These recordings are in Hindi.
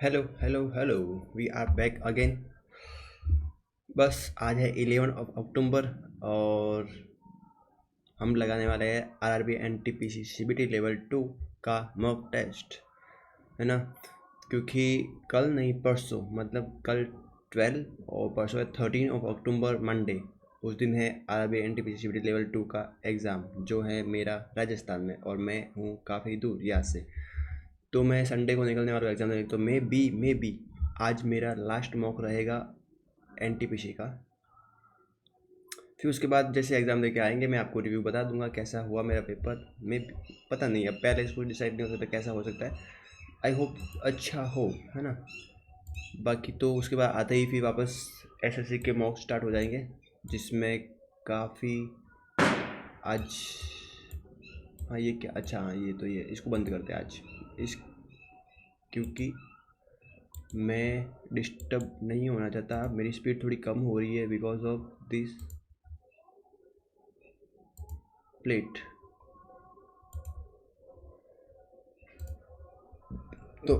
Hello hello hello. We are back again. बस आज है 11 ऑफ अक्टूबर और हम लगाने वाले हैं आरआरबी एनटीपीसी सीबीटी लेवल 2 का मॉक टेस्ट, है ना। क्योंकि कल नहीं परसों, मतलब कल 12 और परसों है 13 ऑफ अक्टूबर मंडे। उस दिन है आरआरबी एनटीपीसी सीबीटी लेवल 2 का एग्ज़ाम, जो है मेरा राजस्थान में, और मैं हूँ काफ़ी दूर यहाँ से। तो मैं संडे को निकलने वाला हूँ एग्ज़ाम देने। तो मे बी आज मेरा लास्ट मॉक रहेगा एनटीपीसी का। फिर उसके बाद जैसे एग्ज़ाम देके आएंगे मैं आपको रिव्यू बता दूंगा कैसा हुआ मेरा पेपर। मैं पता नहीं, अब पहले इसको डिसाइड नहीं हो सकता कैसा हो सकता है। आई होप अच्छा हो, है ना। बाकी तो उसके बाद आते ही फिर वापस एसएससी के मॉक स्टार्ट हो जाएंगे, जिसमें काफ़ी आज। हाँ ये क्या, अच्छा हाँ ये तो, ये इसको बंद करते हैं आज इस, क्योंकि मैं डिस्टर्ब नहीं होना चाहता। मेरी स्पीड थोड़ी कम हो रही है बिकॉज ऑफ दिस प्लेट। तो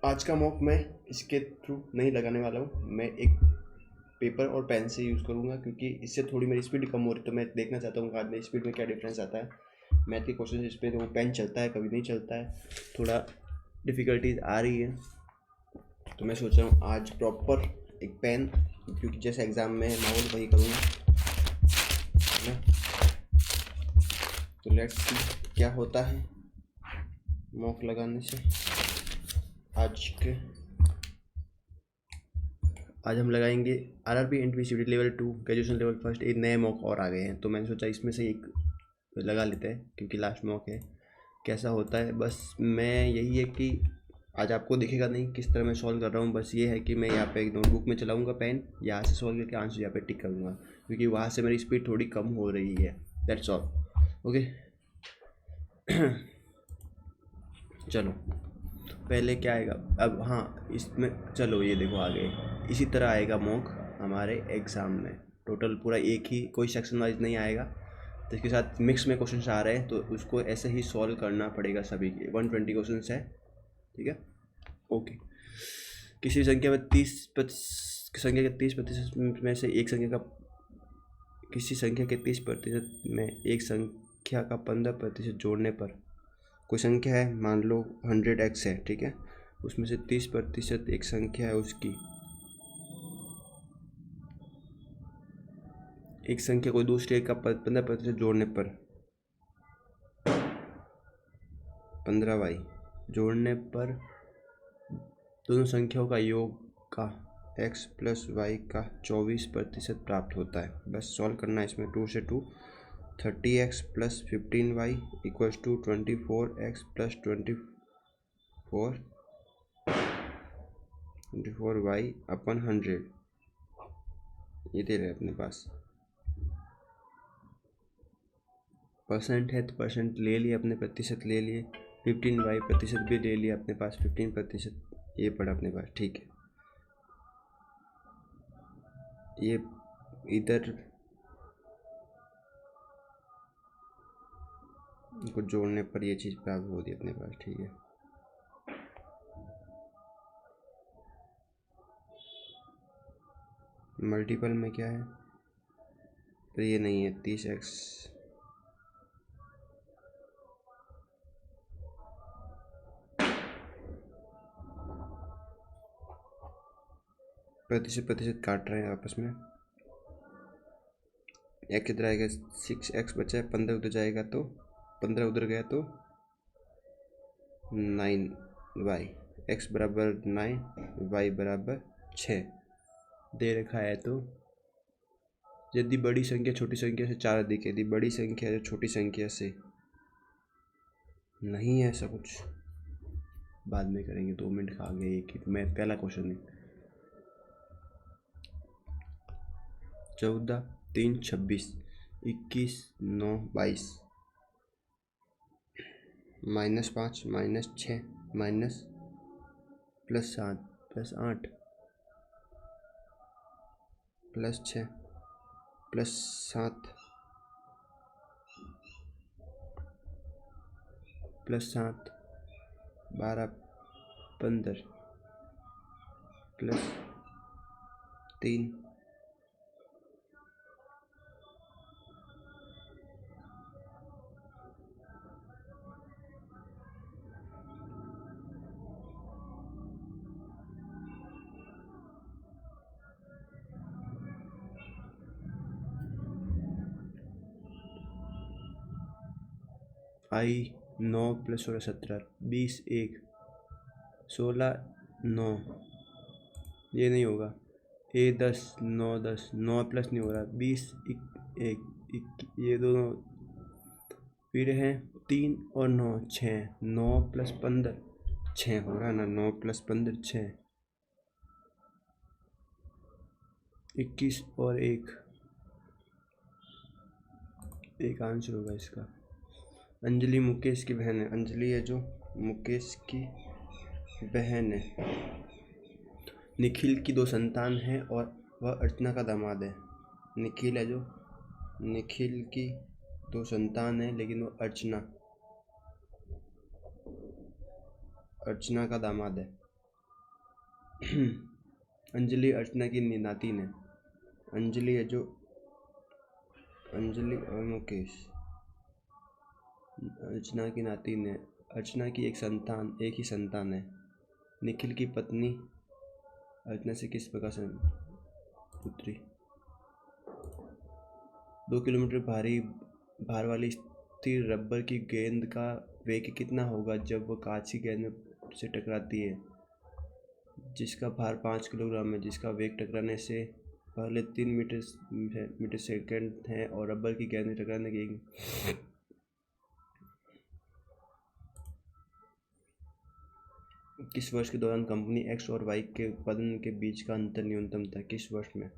आज का मॉक मैं इसके थ्रू नहीं लगाने वाला हूँ। मैं एक पेपर और पेन से यूज़ करूँगा, क्योंकि इससे थोड़ी मेरी स्पीड कम हो रही है। तो मैं देखना चाहता हूँ आज मेरी स्पीड में क्या डिफरेंस आता है। मैथ के क्वेश्चन इस पर तो पेन चलता है, कभी नहीं चलता है, थोड़ा डिफ़िकल्टीज आ रही है। तो मैं सोच रहा हूँ आज प्रॉपर एक पेन, क्योंकि जैसे एग्ज़ाम में माहौल वही करूँगा, है ना। तो लेट्स सी क्या होता है मॉक लगाने से। आज हम लगाएंगे RRB NTPC level 2 graduation level first. एक नए मॉक और आ गए हैं, तो मैंने सोचा इसमें से एक लगा लेते हैं, क्योंकि लास्ट मॉक है। कैसा होता है बस मैं यही है कि आज आपको दिखेगा नहीं किस तरह मैं सॉल्व कर रहा हूँ। बस ये है कि मैं यहाँ पे एक नोटबुक में चलाऊँगा पेन, यहाँ से सॉल्व करके आंसर यहाँ पे टिक करूँगा, क्योंकि वहाँ से मेरी स्पीड थोड़ी कम हो रही है। That's all. ओके। चलो पहले क्या आएगा अब। हाँ इसमें चलो ये देखो आ गए, इसी तरह आएगा मॉक हमारे एग्ज़ाम में। टोटल पूरा एक ही, कोई सेक्शन वाइज नहीं आएगा। तो इसके साथ मिक्स में क्वेश्चन आ रहे हैं, तो उसको ऐसे ही सॉल्व करना पड़ेगा सभी के। 120 क्वेश्चन है, ठीक है। ओके। किसी संख्या में 30% में से एक संख्या का, किसी संख्या के 30% में एक संख्या का 15% जोड़ने पर, कोई संख्या है मान लो 100x है, ठीक है। उसमें से 30% एक संख्या है उसकी, एक संख्या कोई दूसरी का 15% जोड़ने पर 15y जोड़ने पर दोनों संख्याओं का योग का x प्लस वाई का 24% प्राप्त होता है। बस सॉल्व करना है इसमें। 2 से 2 30x plus 15y equals to 24x plus 24y अपन 100, ये दे रहे अपने पास। परसेंट है तो परसेंट ले लिए अपने, प्रतिशत ले लिए, 15y प्रतिशत भी ले लिया अपने पास, 15% ये पड़ा अपने पास, ठीक है। ये इधर को जोड़ने पर ये चीज़ प्राप्त होती है अपने पास, ठीक है। मल्टीपल में क्या है, तो ये नहीं है 30x प्रतिशत काट रहे हैं आपस में। x इधर आएगा 6x बचा है, 15 उधर जाएगा तो 15 उधर गया तो 9y, x बराबर 9 y बराबर 6 दे रखा है। तो यदि बड़ी संख्या छोटी संख्या से 4 अधिक, यदि बड़ी संख्या जो छोटी संख्या से नहीं है, ऐसा कुछ बाद में करेंगे। 2 मिनट का आ गया एक ही। मैं पहला क्वेश्चन है 14 3 26 21 9 22 -5 -6 माइनस +7 +8 +6 +7 +7 12 15 प्लस 3 आई 9 प्लस 16 17 20 1 16 9 ये नहीं होगा। ए 10 9 10 9 प्लस नहीं हो रहा। 20 1 ये दोनों फिर हैं 3 और 9 6 9 प्लस 15 6 हो रहा ना। 9 प्लस 15 6 21 और एक आंसर होगा इसका। अंजलि मुकेश की बहन है। अंजलि है जो मुकेश की बहन है। निखिल की 2 संतान हैं और वह अर्चना का दामाद है। निखिल है जो निखिल की 2 संतान है लेकिन वो अर्चना का दामाद है। अंजलि अर्चना की नातिन है। अंजलि है जो अंजलि और मुकेश अर्चना की नातिन है। अर्चना की एक ही संतान है। निखिल की पत्नी अर्चना से किस प्रकार से पुत्री। 2 किलोमीटर भार वाली स्थिर रबर की गेंद का वेग कितना होगा जब वह कांच की गेंद से टकराती है जिसका भार 5 किलोग्राम है, जिसका वेग टकराने से पहले 3 मीटर सेकंड है और रबर की गेंद में टकराने की किस वर्ष के दौरान कंपनी एक्स और वाई के उत्पादन के बीच का अंतर न्यूनतम था। किस वर्ष में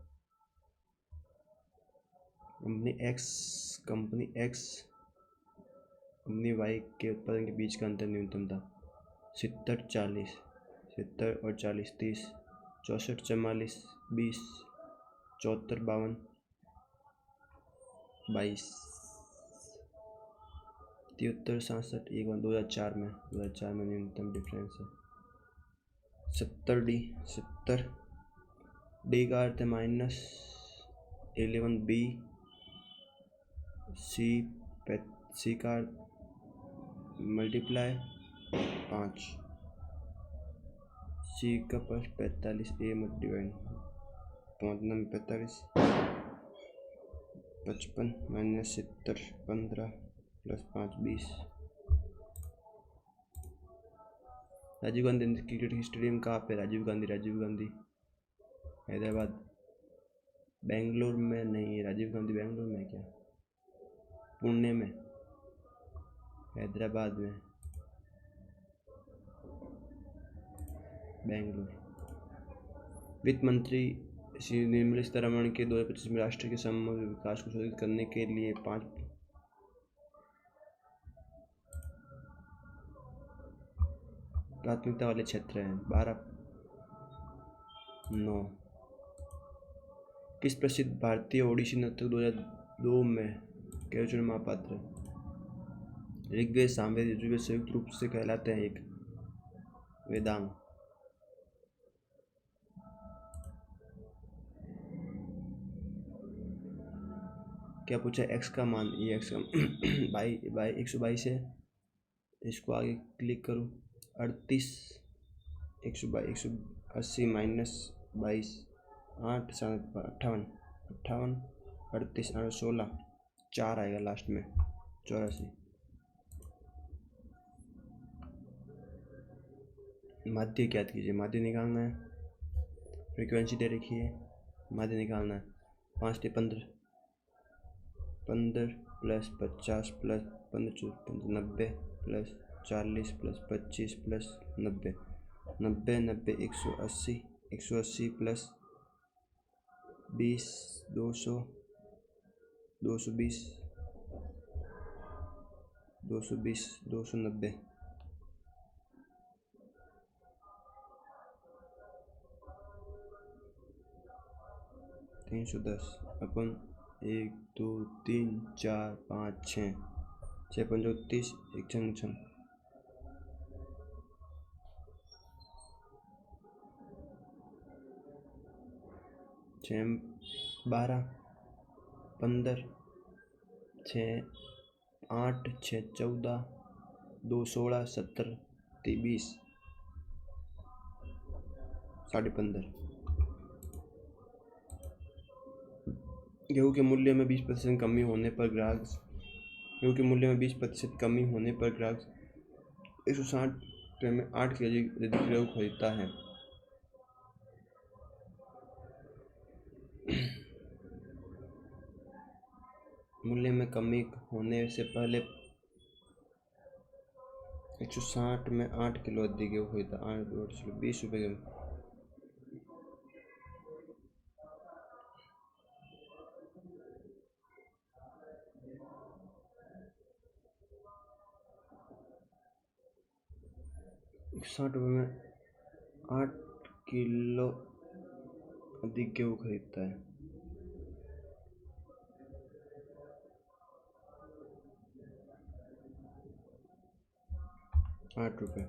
कंपनी वाई के उत्पादन के बीच का अंतर न्यूनतम था। 70 40 70 और 40 30 64 44 20 74 52 22 73 67 1 2004 में न्यूनतम डिफरेंस है 70 डी का अर्थ है -11 बी सी का मल्टीप्लाई 5 सी का 45 ए मत divide 5 45 55 -70 15 plus 5 20। Rajiv Gandhi cricket stadium कहाँ पे। राजीव गांधी हैदराबाद। बेंगलोर में नहीं है। राजीव गांधी बेंगलोर में क्या। पुणे में। हैदराबाद में। बेंगलोर। वित्त मंत्री श्री निर्मला सीतारमण के 2025 में राष्ट्र के समग्र विकास को सुनिश्चित करने के लिए 5 प्राथमिकता वाले क्षेत्र हैं। 12 9 किस प्रसिद्ध भारतीय ओडिसी नर्तक 2002 में केवल महापात्र। ऋग्वेद सामवेद यजुर्वेद संयुक्त रूप से कहलाते हैं एक वेदांग। क्या पूछा। एक्स का मान ये एक्स का बाई 122 है। इसको आगे क्लिक करूँ 38 180 -22 8 7 58 38 16 4 आएगा लास्ट में 84। माध्य ज्ञात कीजिए। माध्य निकालना है। फ्रीक्वेंसी दे रखी है। माध्य निकालना है। 5 से 15 plus 50 plus 15 90 plus 40 plus 25 plus 90 180 plus 20 200 220 290 310 अपन 1 2 3 4 5 6 35 1 छंग 6 12 15 6 8 6 14 2 16 17 20 15.5। गेहूँ के मूल्य में 20% कमी होने पर ग्राहक 160 रुपये में 8 kg गेहूँ खरीदता है। मूल्य में कमी होने से पहले 160 में 8 किलो अधिक गेहूँ खरीदा 20 रुपये का। ₹60 में 8 किलो अधिक गेहूँ खरीदता है। ₹8।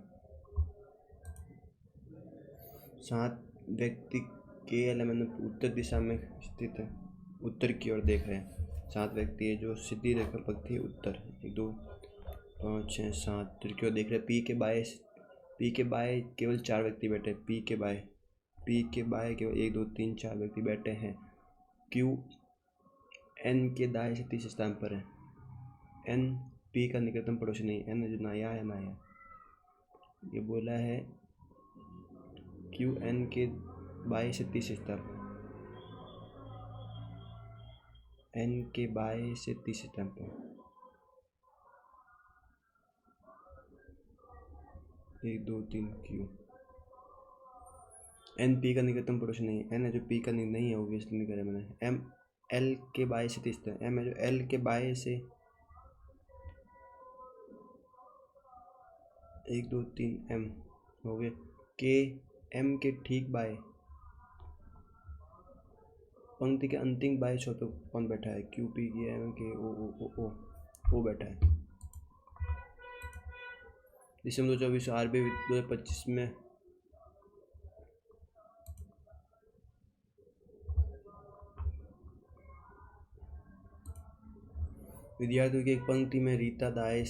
7 व्यक्ति KLM उत्तर दिशा में स्थित है, उत्तर की ओर देख रहे हैं। 7 व्यक्ति है जो सीधी रेखा पकती है उत्तर 1 2 5 6 7 उत्तर की ओर देख रहे हैं। P के बाएं केवल 4 व्यक्ति बैठे हैं। P के बाएं केवल 1 2 3 4 व्यक्ति बैठे हैं। Q N के दाएं से तीसरे स्थान पर है। N P का निकटतम पड़ोसी नहीं। N जो ना आया ये बोला है Q N के बाएं से तीसरे स्थान पर, N के बाएं से तीसरे स्थान पर 1 2 3 Q N P का निकटतम पड़ोसी नहीं। N है जो P का नहीं है, ऑब्वियसली नहीं करा मैंने। M L के बाएं से तीसरे, M है जो L के बाएं से 1 2 3 M हो गए। K M के ठीक बाएं पंक्ति के अंतिम बाएं छोर पर कौन बैठा है? Q P K M K O बैठा है। दिसंबर 2024 RBI 2025 में विद्यार्थियों की एक पंक्ति में रीता दाएं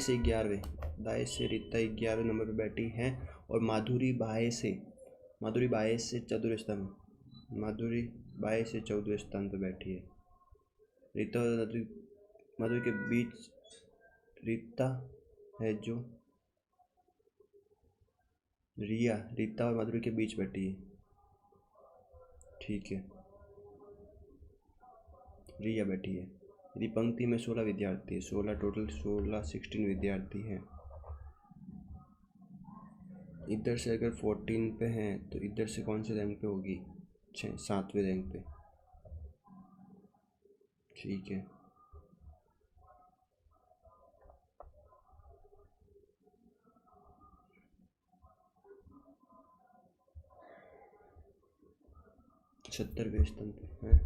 से 11वें नंबर पर बैठी है और माधुरी बाएं से चौदहवें स्थान पर बैठी है। रीता और माधुरी के बीच रीता है जो रीता और माधुरी के बीच बैठी है। ठीक है, रिया बैठी है। यदि पंक्ति में 16 विद्यार्थी है, 16 विद्यार्थी हैं। इधर से अगर 14 पे हैं तो इधर से कौन से रैंक पे होगी? 7वें रैंक पे। ठीक है, सत्तरवें स्थान पे है।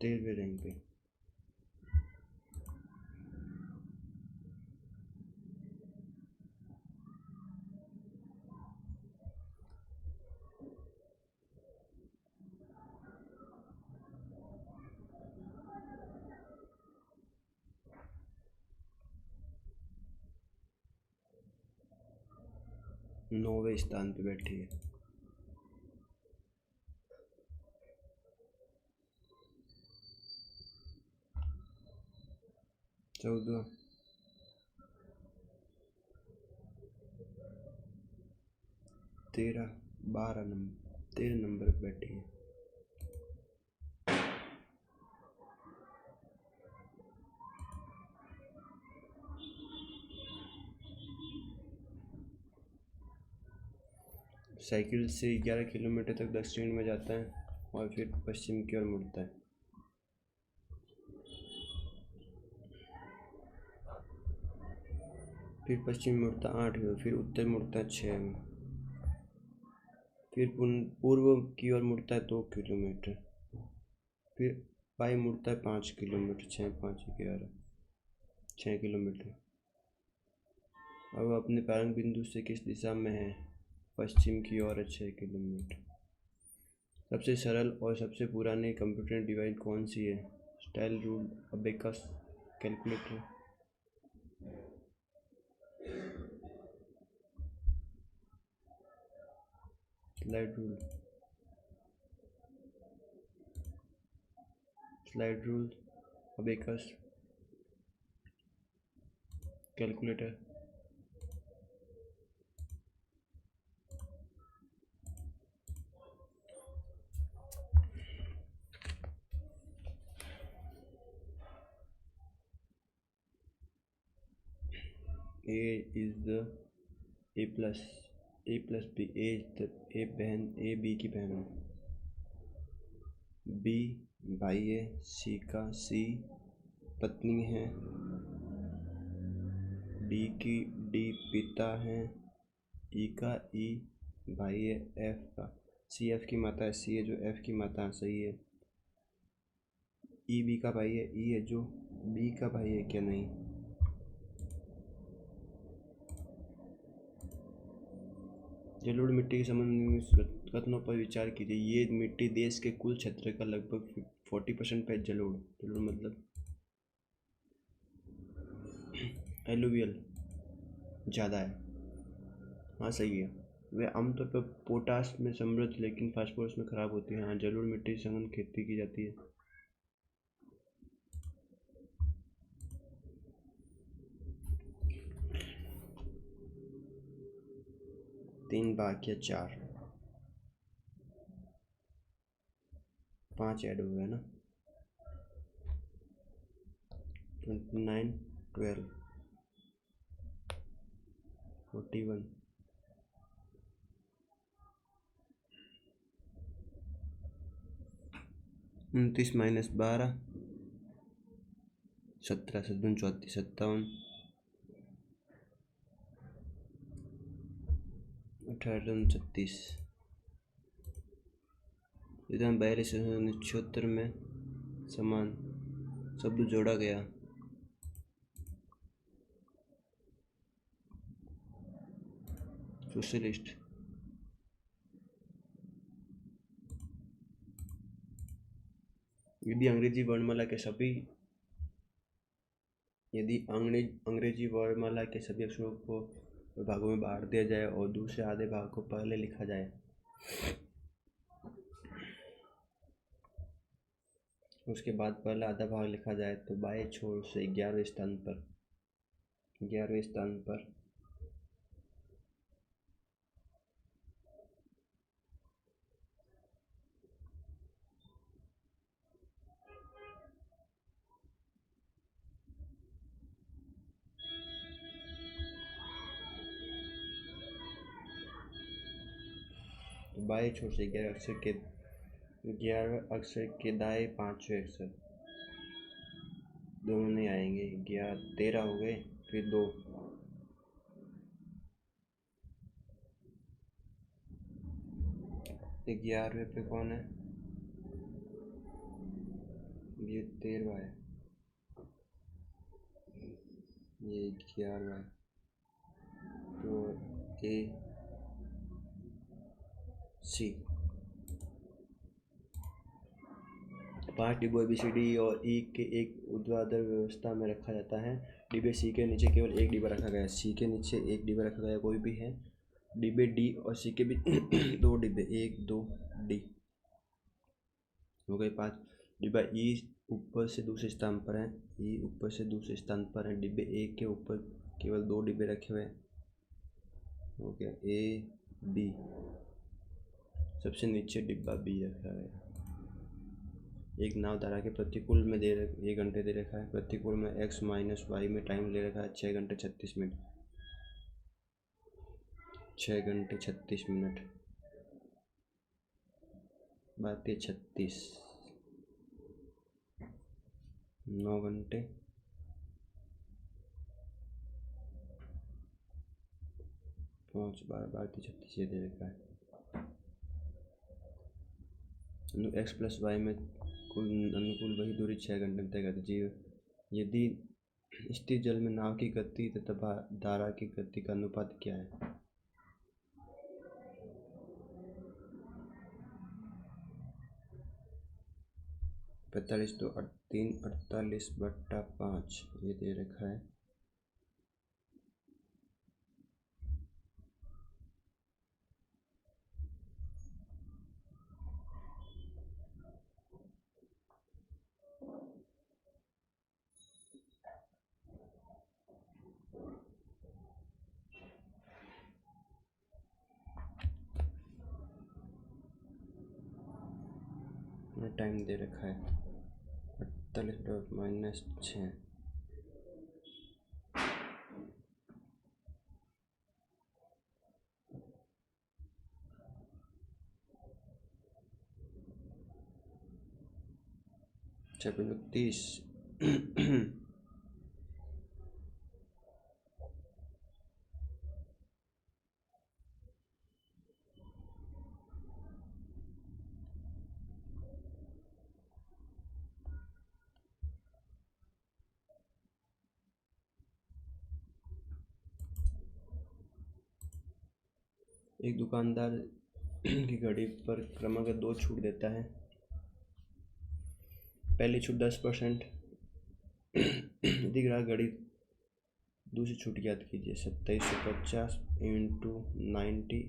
तेरहवें रैंक पे। नौवें स्थान पे बैठी है। चौदह 13 नंबर पे बैठी है। साइकिल से 11 किलोमीटर तक दक्षिण में जाता है और फिर पश्चिम की ओर मुड़ता है। फिर पश्चिम मुड़ता 8 में, फिर उत्तर मुड़ता है 6 में, फिर पूर्व की ओर मुड़ता है 2 किलोमीटर, फिर बाएं मुड़ता है 5 किलोमीटर। 6 5 11 6 किलोमीटर। अब अपने प्रारंभ बिंदु से किस दिशा में है? पश्चिम की ओर है 6 किलोमीटर। सबसे सरल और सबसे पुरानी कंप्यूटर डिवाइस कौन सी है? Style rule, abacus, calculator. Slide rule, abacus, calculator. A is the A plus B. A is the A बहन, A B की बहन। B भाई है, C पत्नी है, D पिता है, E भाई है, C F की माता है, C है जो F की माता, सही है। E B का भाई है, E है जो B का भाई है क्या? नहीं। जलोढ़ मिट्टी के संबंध में कथनों पर विचार कीजिए। ये मिट्टी देश के कुल क्षेत्र का लगभग 40% है। जलोढ़ मतलब एलुवियल ज़्यादा है। हाँ सही है। वे आमतौर पर पोटाश में समृद्ध लेकिन फास्फोरस में खराब होती है। हाँ, जलोढ़ मिट्टी संघन खेती की जाती है। 3 बाकी है 4, 5 ऐड हो गया ना। 29, 12, 41, 29 माइनस 12, 17, 37, 34, 57, 18, 36। विधान 42 में समान शब्द जोड़ा गया। सोशलिस्ट। यदि अंग्रेजी वर्णमाला के सभी अक्षरों को भागों में बांट दिया जाए और दूसरे आधे भाग को पहले लिखा जाए, उसके बाद पहला आधा भाग लिखा जाए, तो बाएं छोर से 11वें स्थान पर बाएं छोर से 11 अक्षर के दाएं 5वें अक्षर दोनों नहीं आएंगे। 13 हो गए, फिर 2, 11वें पे कौन है? ये 13वां है, ये 11वां है, तो A C। 5 डिब्बों ABCD और E के एक ऊर्ध्वाधर व्यवस्था में रखा जाता है। डिब्बे C के नीचे केवल एक डिब्बा रखा गया। C के नीचे एक डिब्बा रखा गया, कोई भी है। डिब्बे D और C के बीच 2 डिब्बे, 1 2 D हो गए 5। डिब्बा E ऊपर से दूसरे स्थान पर है, डिब्बे A के ऊपर केवल 2 डिब्बे रखे हुए हैं, हो गया A B। सबसे नीचे डिब्बा B रखा गया। एक नाव धारा के प्रतिकूल में 1 घंटे दे रखा है, प्रतिकूल में x माइनस वाई में टाइम ले रखा है 6 घंटे 36 मिनट। 6 घंटे 36 मिनट, बाकी 36, 9 घंटे 5 12 बाकी 36 ये दे रखा है। x प्लस वाई में कुल अनुकूल वही दूरी 6 घंटे में तय करती है। यदि स्थिर जल में नाव की गति तथा धारा की गति का अनुपात क्या है? 45 तो 3 48/5 ये दे रखा है। टाइम दे रखा है 48 - 6 6 30। एक दुकानदार की घड़ी पर क्रमागत 2 छूट देता है। पहली छूट 10%। यदि ग्राहक घड़ी दूसरी छूट याद कीजिए। 2750 into 90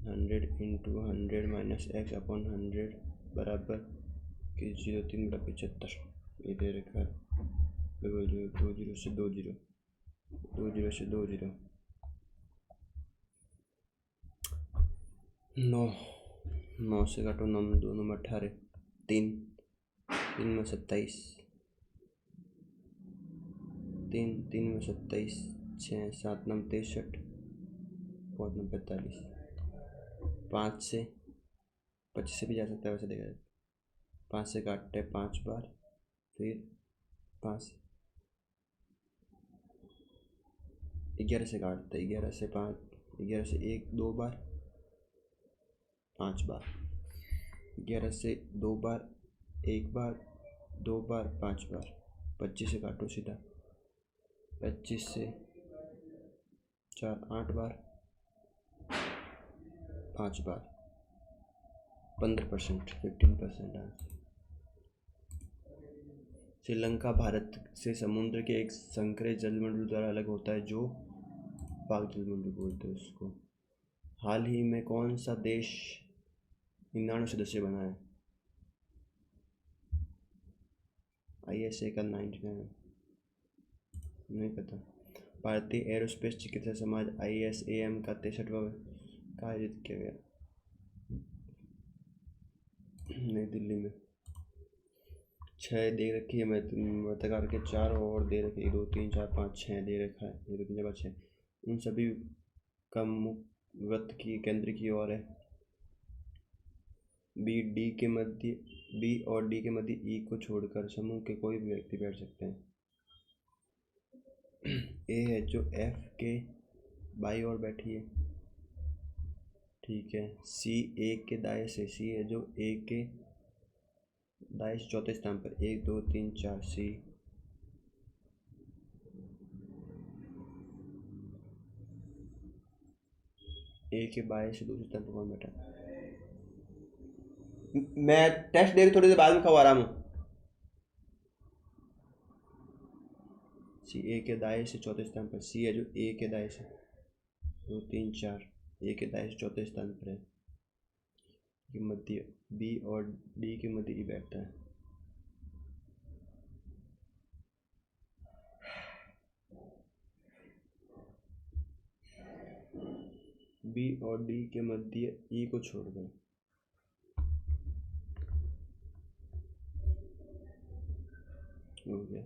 100 into 100 minus x upon 100 बराबर कि 03/75 ये दे रखा है। 2 से 2 जीरो 2 से 2 जीरो 9 से काटो 9 में 2 में 18 3 में 27 3 में 27 6 7 9 63 5 9 45 5 से 25 से भी जा सकता है वैसे देखा जाए। 5 से काटते हैं 5 बार, फिर 5 11 से काटते हैं 11 से 5 11 से 1 2 बार 5 बार 11 से 2 बार 1 बार 2 बार 5 बार 25 से काटो सीधा 25 से 4 8 बार 5 बार 15% 15% आंसर। श्रीलंका भारत से समुद्र के एक संकरे जलमंडल द्वारा अलग होता है जो पाक जलमंडल बोलते हैं उसको। हाल ही में कौन सा देश 99 सदस्य बना है? ISA का 99 नहीं पता। भारतीय एरोस्पेस चिकित्सा समाज ISAM का 63वां का आयोजित किया गया नई दिल्ली में। 6 दे रखी है वर्ताकार के 4 और दे रखी है 2 3 4 5 6 दे रखा है 1 2 3 4 5 6। उन सभी का मुख वृत्त की केंद्र की ओर है। B और D के मध्य E को छोड़कर समूह के कोई भी व्यक्ति बैठ सकते हैं। A है जो F के बाईं ओर बैठी है, ठीक है। C A के दाएं से, C है जो A के दाएं से चौथे स्थान पर 1 2 3 4 C। A के बाएं से दूसरे स्थान पर कौन बैठा? मैं टेस्ट दे रही थोड़ी देर बाद में खाओ आराम। C A के दाएं से चौथे स्थान पर, C है जो A के दाएं से 2 3 4 A के दाएं से चौथे स्थान पर है। के मध्य B और D के मध्य E बैठता है। B और D के मध्य E को छोड़कर हो गया।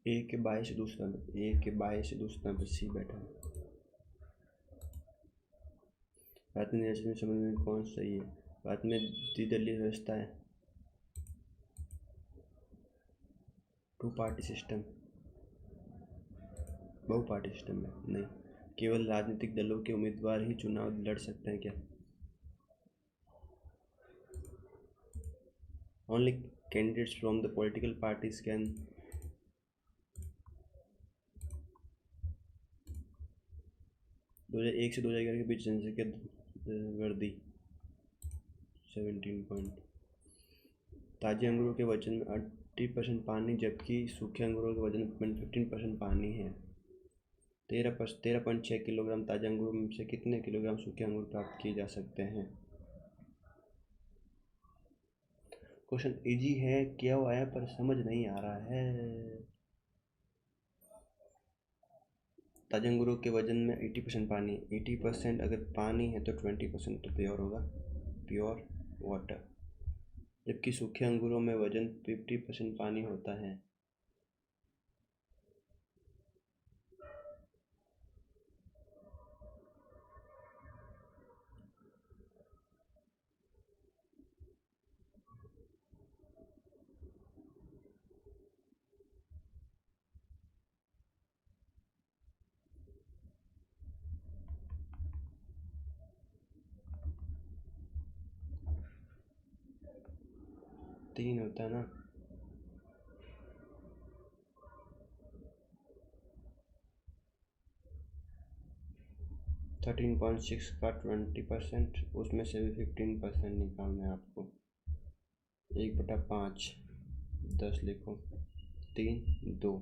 A के बाएं से दूसरा नंबर, A के बाएं से दूसरा नंबर C बैठा है। भारत में निर्वाचन संबंध में कौन सही है? भारत में द्विदलीय व्यवस्था है, 2 पार्टी सिस्टम, बहु पार्टी सिस्टम है नहीं। केवल राजनीतिक दलों के उम्मीदवार ही चुनाव लड़ सकते हैं क्या? Only candidates from the political parties can 2001 से 2011 के बीच जनसंख्या वृद्धि 17 पॉइंट। ताजे अंगूरों के वजन में 80% पानी जबकि सूखे अंगूरों के वजन में 15% पानी है। 13.6 किलोग्राम ताजे अंगूरों में से कितने किलोग्राम सूखे अंगूर प्राप्त किए जा सकते हैं? क्वेश्चन इजी है, किया हुआ है पर समझ नहीं आ रहा है। ताजे अंगूरों के वजन में 80% पानी, 80% अगर पानी है तो 20% तो प्योर होगा, प्योर वाटर। जबकि सूखे अंगूरों में वजन 50% पानी होता है। तीन होता है ना। 13.6 का 20%, उसमें से भी 15% निकालना है आपको। 1/5, 10 लिखो, 3, 2।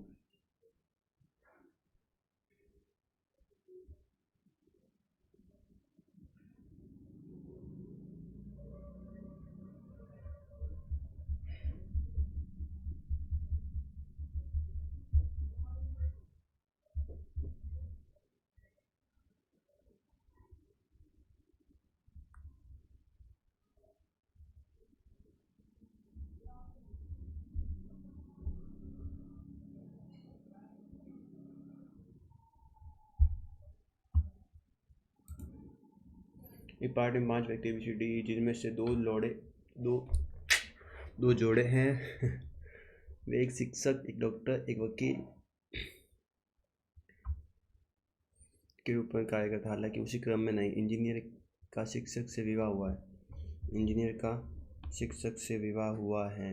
एक पार्टी में 5 व्यक्ति ABCD, जिनमें से दो जोड़े हैं। वे एक शिक्षक, एक डॉक्टर, एक वकील के रूप में कार्य करता है, हालांकि उसी क्रम में नहीं। इंजीनियर का शिक्षक से विवाह हुआ है। इंजीनियर का शिक्षक से विवाह हुआ है।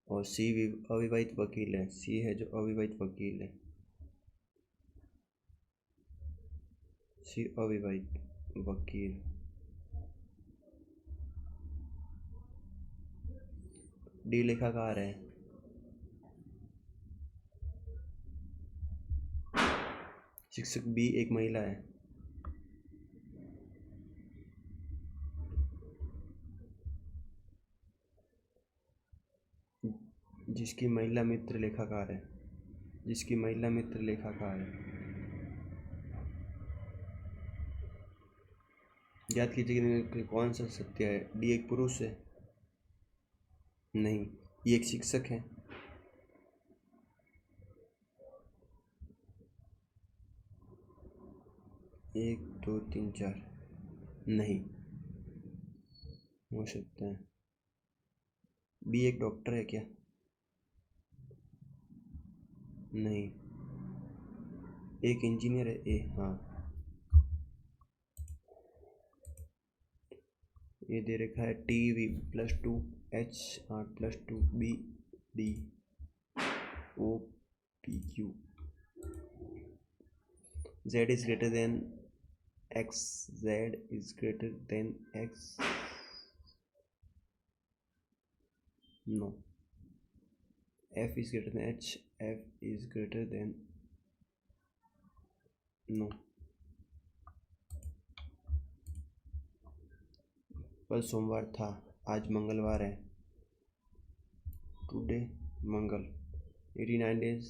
और सी अविवाहित वकील है। सी है जो अविवाहित वकील है। सी अविवाहित वकील। डी लेखाकार है। शिक्षक बी एक महिला है। जिसकी महिला मित्र लेखाकार है। जिसकी महिला मित्र लेखाकार है। याद कीजिए कि कौन सा सत्य है। डी एक पुरुष है। नहीं, ये एक शिक्षक है। एक, दो, तीन, चार। नहीं हो सकता है। बी एक डॉक्टर है क्या? नहीं। एक इंजीनियर है। ए, हाँ। ये दे रखा है TV +2 H 8+2 B D O PQ। Z is greater than X। Z is greater than X। No। F is greater than H। F is greater than no। कल सोमवार था, आज मंगलवार है। टुडे मंगल। 89 days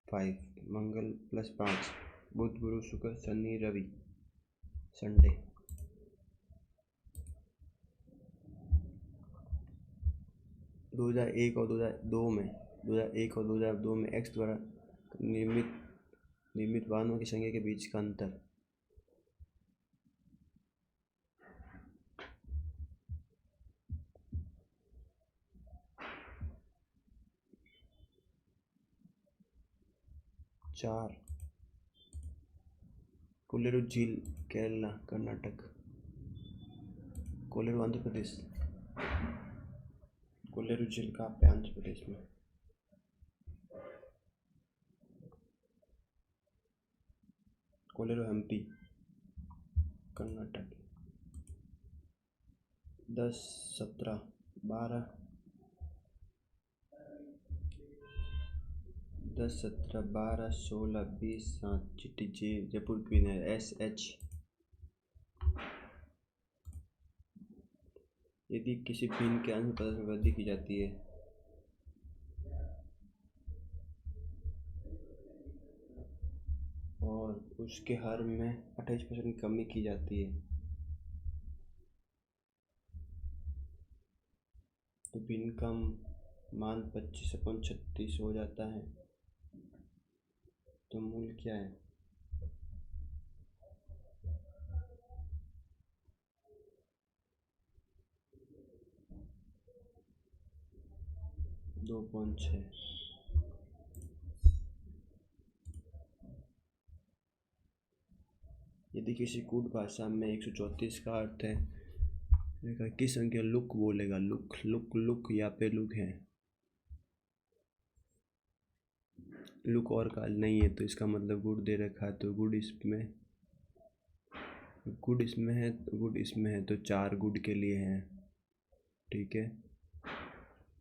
5। मंगल +5। बुध, गुरु, शुक्र, शनि, रवि, संडे। दो हजार एक और 2002 में एक्स द्वारा निर्मित वाहनों की संख्या के बीच का अंतर। चार। कोलेरू झील केरला कर्नाटक। कोलेरू आंध्र प्रदेश। कोलेरू झील कहाँ पे? आंध्र प्रदेश में। कोलेरो एमपी कर्नाटक 10 17 12 10 17 12 16 20 7 चिट्टी जे जयपुर क्वीन है SH। यदि किसी पिन के अंश पदार्थ में वृद्धि की जाती है और उसके हर में 28% की कमी की जाती है तो पिन का मान 25/36 हो जाता है। तो मूल क्या है? 2.6। यदि किसी कूट भाषा में 134 का अर्थ है किस संख्या लुक बोलेगा? लुक लुक लुक या पे लुक है, लुक और काल नहीं है तो इसका मतलब गुड दे रखा है तो गुड इसमें है तो 4 गुड के लिए है। ठीक है,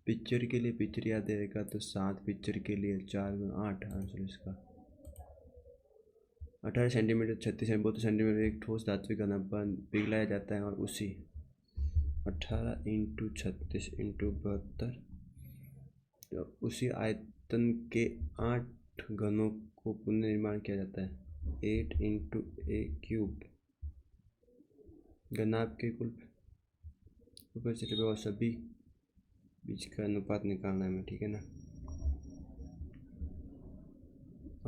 पिक्चर के लिए पिक्चर याद दे रखा तो 7 पिक्चर के लिए 4 गुना 8 आंसर इसका। 18 सेंटीमीटर 36 सेंटीमीटर एक ठोस धातु का नब्बन पिघलाया जाता है और उसी 18 × 36 × 72 तो उसी आयतन के 8 घनों को पुनर्निर्माण किया जाता है 8 × A³ घनाभ के कुल ऊपर से और सभी बीच का अनुपात निकालना है। ठीक है ना।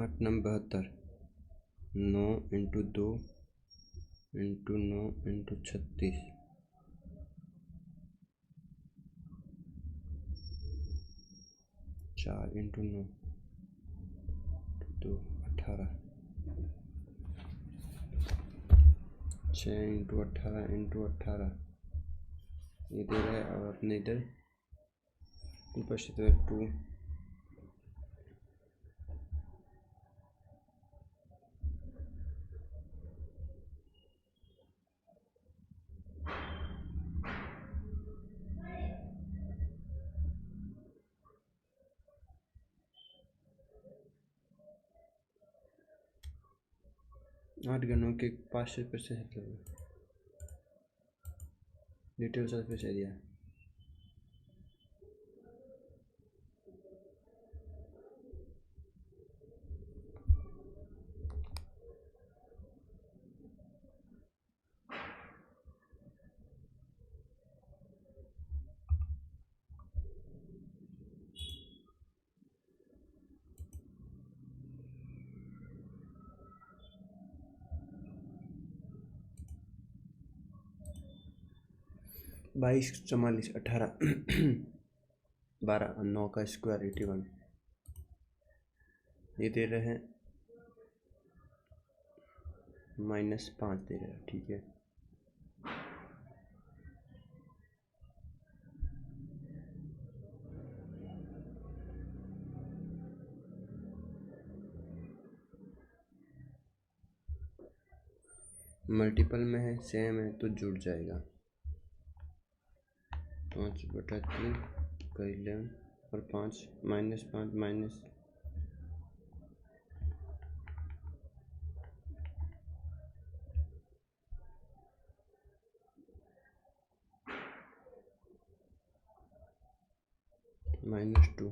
8 9 72 9 × 2 × 9 × 36 4 × 9 2 18 6 × 18 × 18 ये दे रहा है और अपने इधर ऊपर से 2 8 घनों के 5% डिटेल सरफेस एरिया। बाईस 44 18 12 9 का स्क्वायर 81 ये दे रहे हैं -5 दे रहे हैं। ठीक है, मल्टीपल में है सेम है तो जुड़ जाएगा 5/3 का 11 और 5 -5 माइनस -2।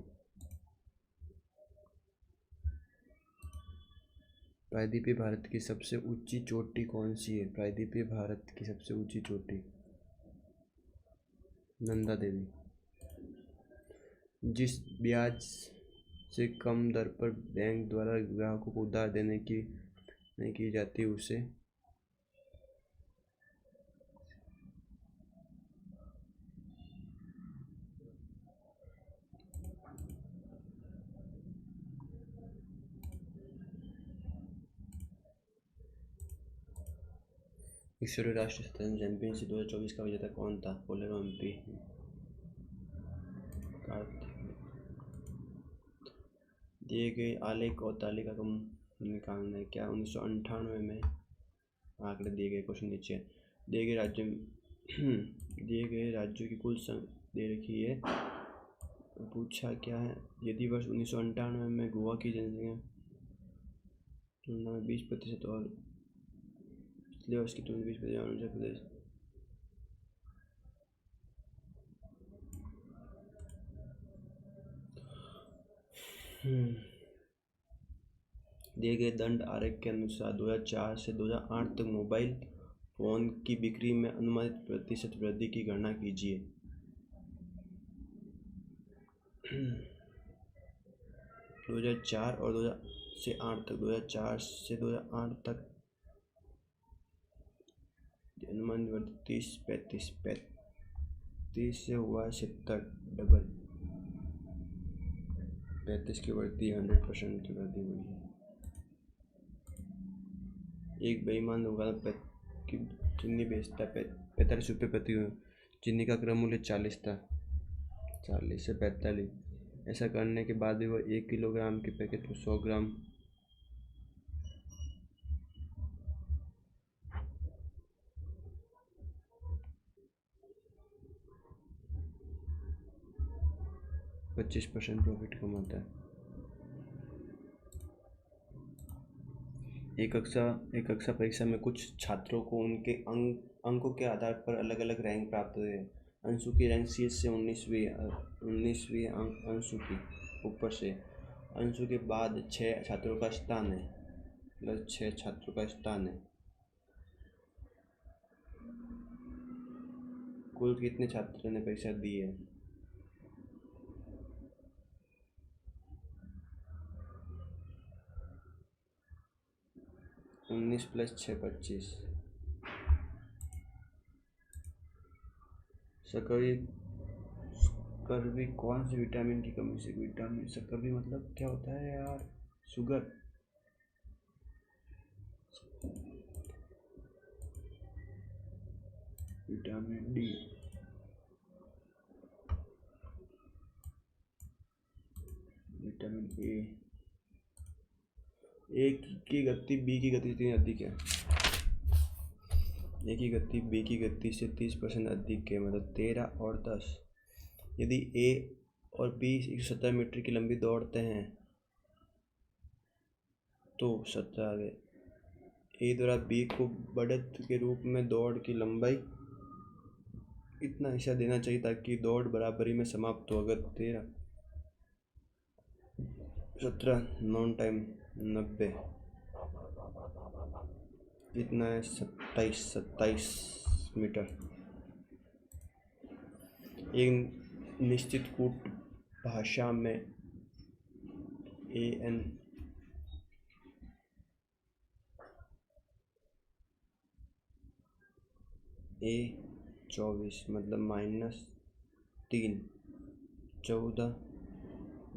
प्रायद्वीपीय भारत की सबसे ऊंची चोटी कौन सी है? प्रायद्वीपीय भारत की सबसे ऊंची चोटी नंदा देवी। जिस ब्याज से कम दर पर बैंक द्वारा ग्राहकों को उधार देने की नहीं की जाती उसे ईश्वरीय राष्ट्रीय शतरंज चैंपियनशिप 2024 का विजेता कौन था? Coleiro MP Kartik. दिए गए आलेख और तालिका का निकालना है क्या 1998 में आंकड़े दिए गए। क्वेश्चन नीचे दिए गए राज्य दिए गए राज्यों की कुल दे रखी है। पूछा क्या है, यदि वर्ष 1998 में गोवा की जनसंख्या तुलना में 20% और पिछले वर्ष की तुलना में 20% अरुणाचल प्रदेश दिए गए दंड आरेख के अनुसार 2004 से 2008 तक मोबाइल फोन की बिक्री में अनुमानित प्रतिशत वृद्धि की गणना कीजिए। 2004 और 2004 से 2008 तक अनुमानित वृद्धि 35 से हुआ 70 डबल 35 की वृद्धि 100% की वृद्धि हुई है। एक बेईमान दुकानदार चीनी बेचता है 45 रुपये प्रति चीनी का क्रय मूल्य 40 था, 40 से 45। ऐसा करने के बाद भी वो 1 किलोग्राम के पैकेट को 100 ग्राम 25% प्रॉफिट कमाता है। एक कक्षा परीक्षा में कुछ छात्रों को उनके अंकों के आधार पर अलग अलग रैंक प्राप्त हुए। अंशु की रैंक 30 से 19वीं अंशु की ऊपर से अंशु के बाद 6 छात्रों का स्थान है, प्लस 6 छात्रों का स्थान है। कुल कितने छात्रों ने परीक्षा दी है? उन्नीस प्लस 6 25। स्कर्वी कौन सी विटामिन की कमी से? विटामिन स्कर्वी मतलब क्या होता है यार? Sugar. Vitamin D, vitamin A की गति बी की गति से अधिक है। ए की गति बी की गति से 30% अधिक है, मतलब 13 और 10। यदि ए और बी 170 मीटर की लंबी दौड़ते हैं तो 17 आ गए। ए द्वारा बी को बढ़त के रूप में दौड़ की लंबाई इतना हिस्सा देना चाहिए ताकि दौड़ बराबरी में समाप्त हो। अगर 13 17 नॉन टाइम 90 इतना है 27 मीटर। एक निश्चित कूट भाषा में AN A24 मतलब -3 14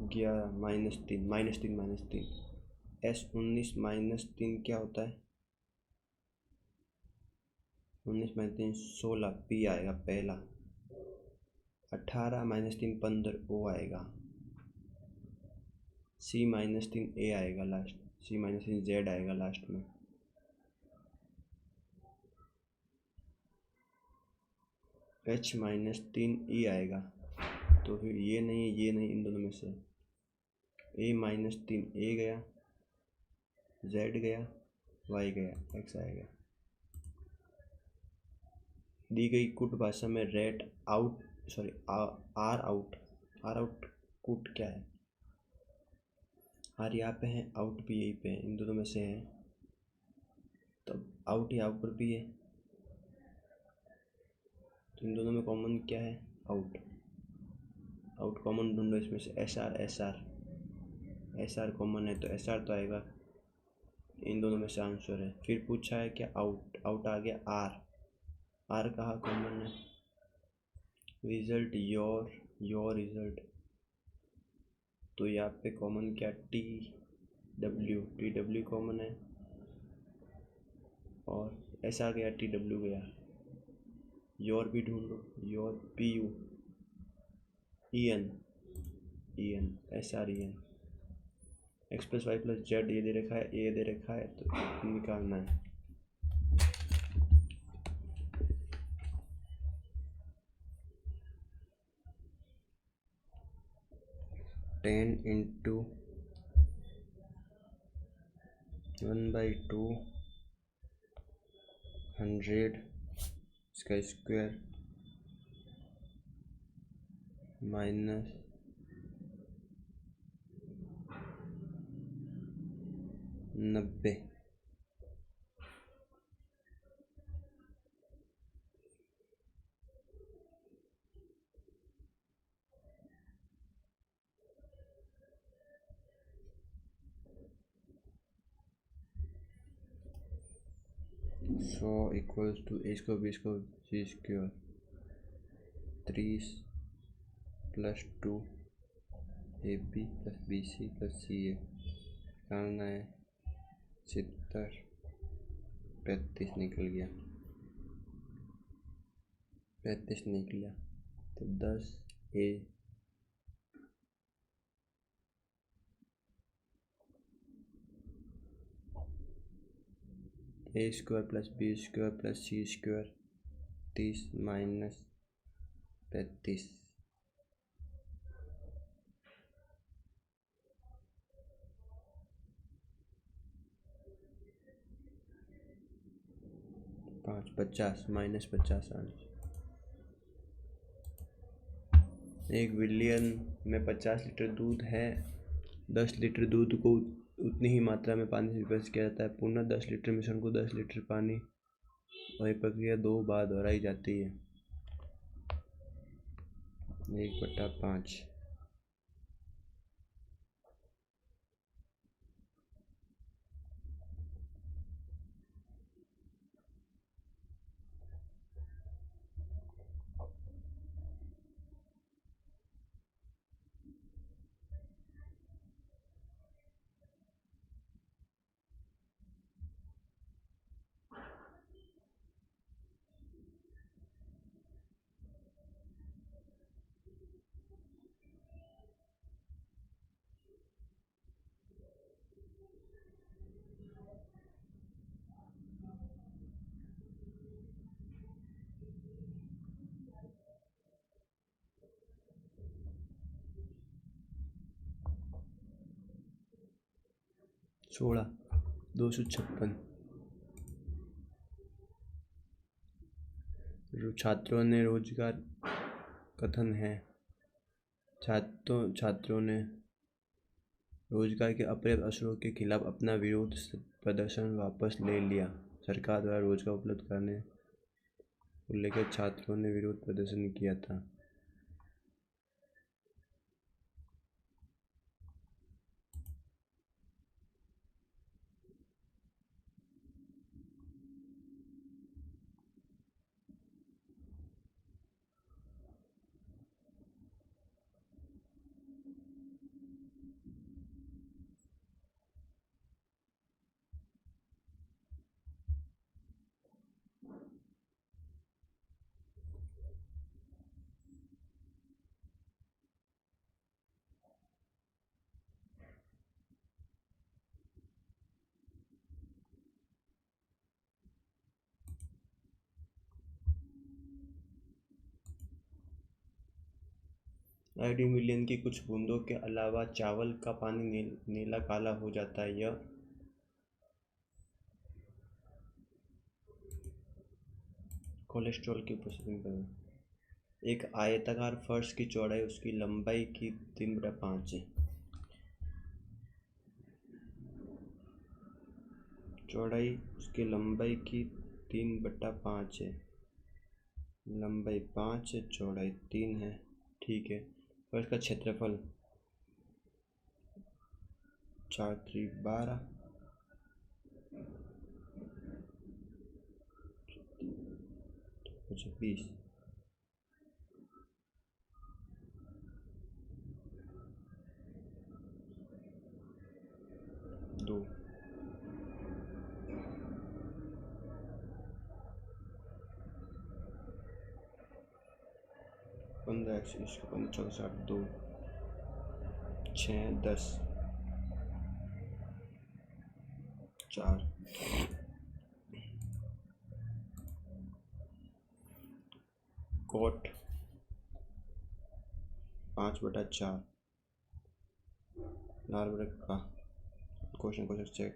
11 -3 S19 -3 क्या होता है? 19 -3 16 P आएगा पहला। 18 -3 15 O आएगा। C -3 A आएगा लास्ट। C -3 Z आएगा लास्ट में। H -3 E आएगा। तो फिर ये नहीं इन दोनों में से A -3 A गया, Z गया, Y गया, X आएगा। दी गई कुट भाषा में आर आउट कुट क्या है? आर यहाँ पे है, आउट भी यहीं पे है, इन दोनों में से है, तब आउट यहाँ ऊपर भी है, तो इन दोनों में कॉमन क्या है? आउट कॉमन ढूंढो इसमें से। एस आर कॉमन है तो एस आर तो आएगा, इन दोनों में से आंसर है। फिर पूछा है क्या? आउट आ गया आर कहाँ कॉमन है? रिजल्ट योर रिजल्ट, तो यहाँ पे कॉमन क्या? टी डब्ल्यू कॉमन है, और एस आ गया, टी डब्ल्यू गया। योर भी ढूंढ लो, your PU EN SREN। X plus Y plus Z ये दे रखा है, ए दे रखा है, तो निकालना है। टेन इंटू 1/2 100 इसका स्क्वायर माइनस 90। सौ equals to A square B square C square 30 + 2 A B plus B C plus C A निकालना है। 70 35 निकल गया, 35 निकला तो 10 A square plus B square plus C square 30 minus 35 5 50 minus 50 1 billion में 50 लीटर दूध है। 10 लीटर दूध को उतनी ही मात्रा में पानी से विभक्त किया जाता है। पुनः 10 लीटर मिश्रण को 10 लीटर पानी और एक प्रक्रिया 2 बार दोहराई जाती है। 1/5 16 256। छात्रों ने रोजगार कथन है। छात्रों ने रोजगार के अपर्याप्त अवसरों के खिलाफ अपना विरोध प्रदर्शन वापस ले लिया। सरकार द्वारा रोजगार उपलब्ध कराने को लेकर छात्रों ने विरोध प्रदर्शन किया था। आयोडीन विलयन की कुछ बूंदों के अलावा चावल का पानी नीला काला हो जाता है। यह कोलेस्ट्रॉल की उपस्थिति में है। एक आयताकार फर्श की चौड़ाई उसकी लंबाई की 3/5 है। चौड़ाई उसकी लंबाई की 3/5 है। लंबाई 5 है, चौड़ाई 3 है। ठीक है। फर्श का क्षेत्रफल 4 3 12 20 2 15 इसको 15 14 60 2 6 10 4, कोट 5/4 लाल वर्ग का क्वेश्चन को सकते हैं।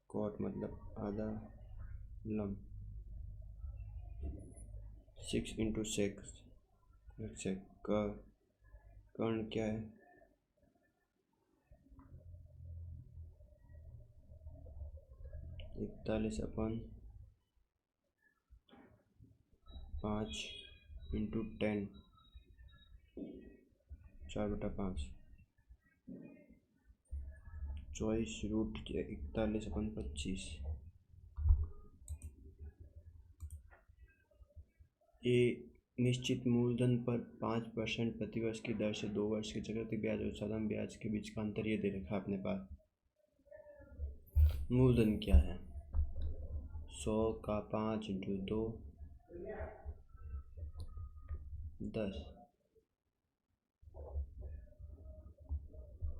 कोट मतलब आधा लंब 6 × 6 कर्ण क्या है? 41/5 × 10 4/5 24√41/25। ए निश्चित मूलधन पर 5% प्रतिवर्ष की दर से 2 वर्ष के चक्रवृद्धि ब्याज और साधारण ब्याज के बीच का अंतर ये दे रखा है अपने पास। मूलधन क्या है? 100 का 5 × 2 10,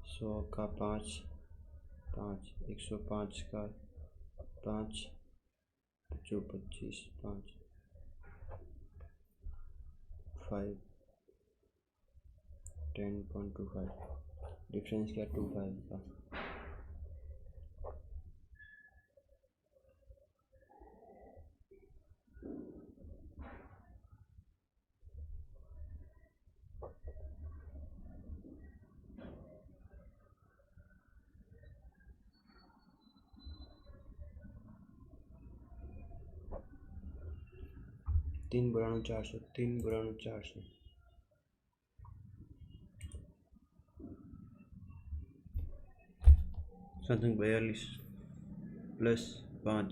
100 का 5 105 का 5 जो 25 5 5 10.25 डिफरेंस क्या? 25 का। तीन बुराणु 400 42 + 5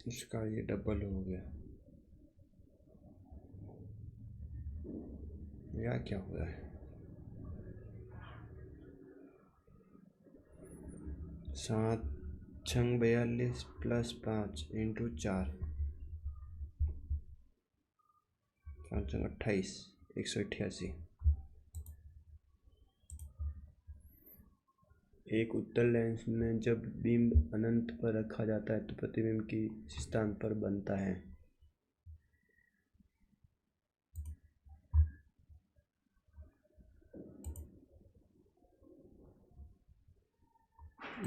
इसका ये डबल हो गया या क्या हो रहा है? 7 × 42 + 5 × 4 5 × 28 188। एक उत्तल लेंस में जब बिंब अनंत पर रखा जाता है तो प्रतिबिंब किस स्थान पर बनता है?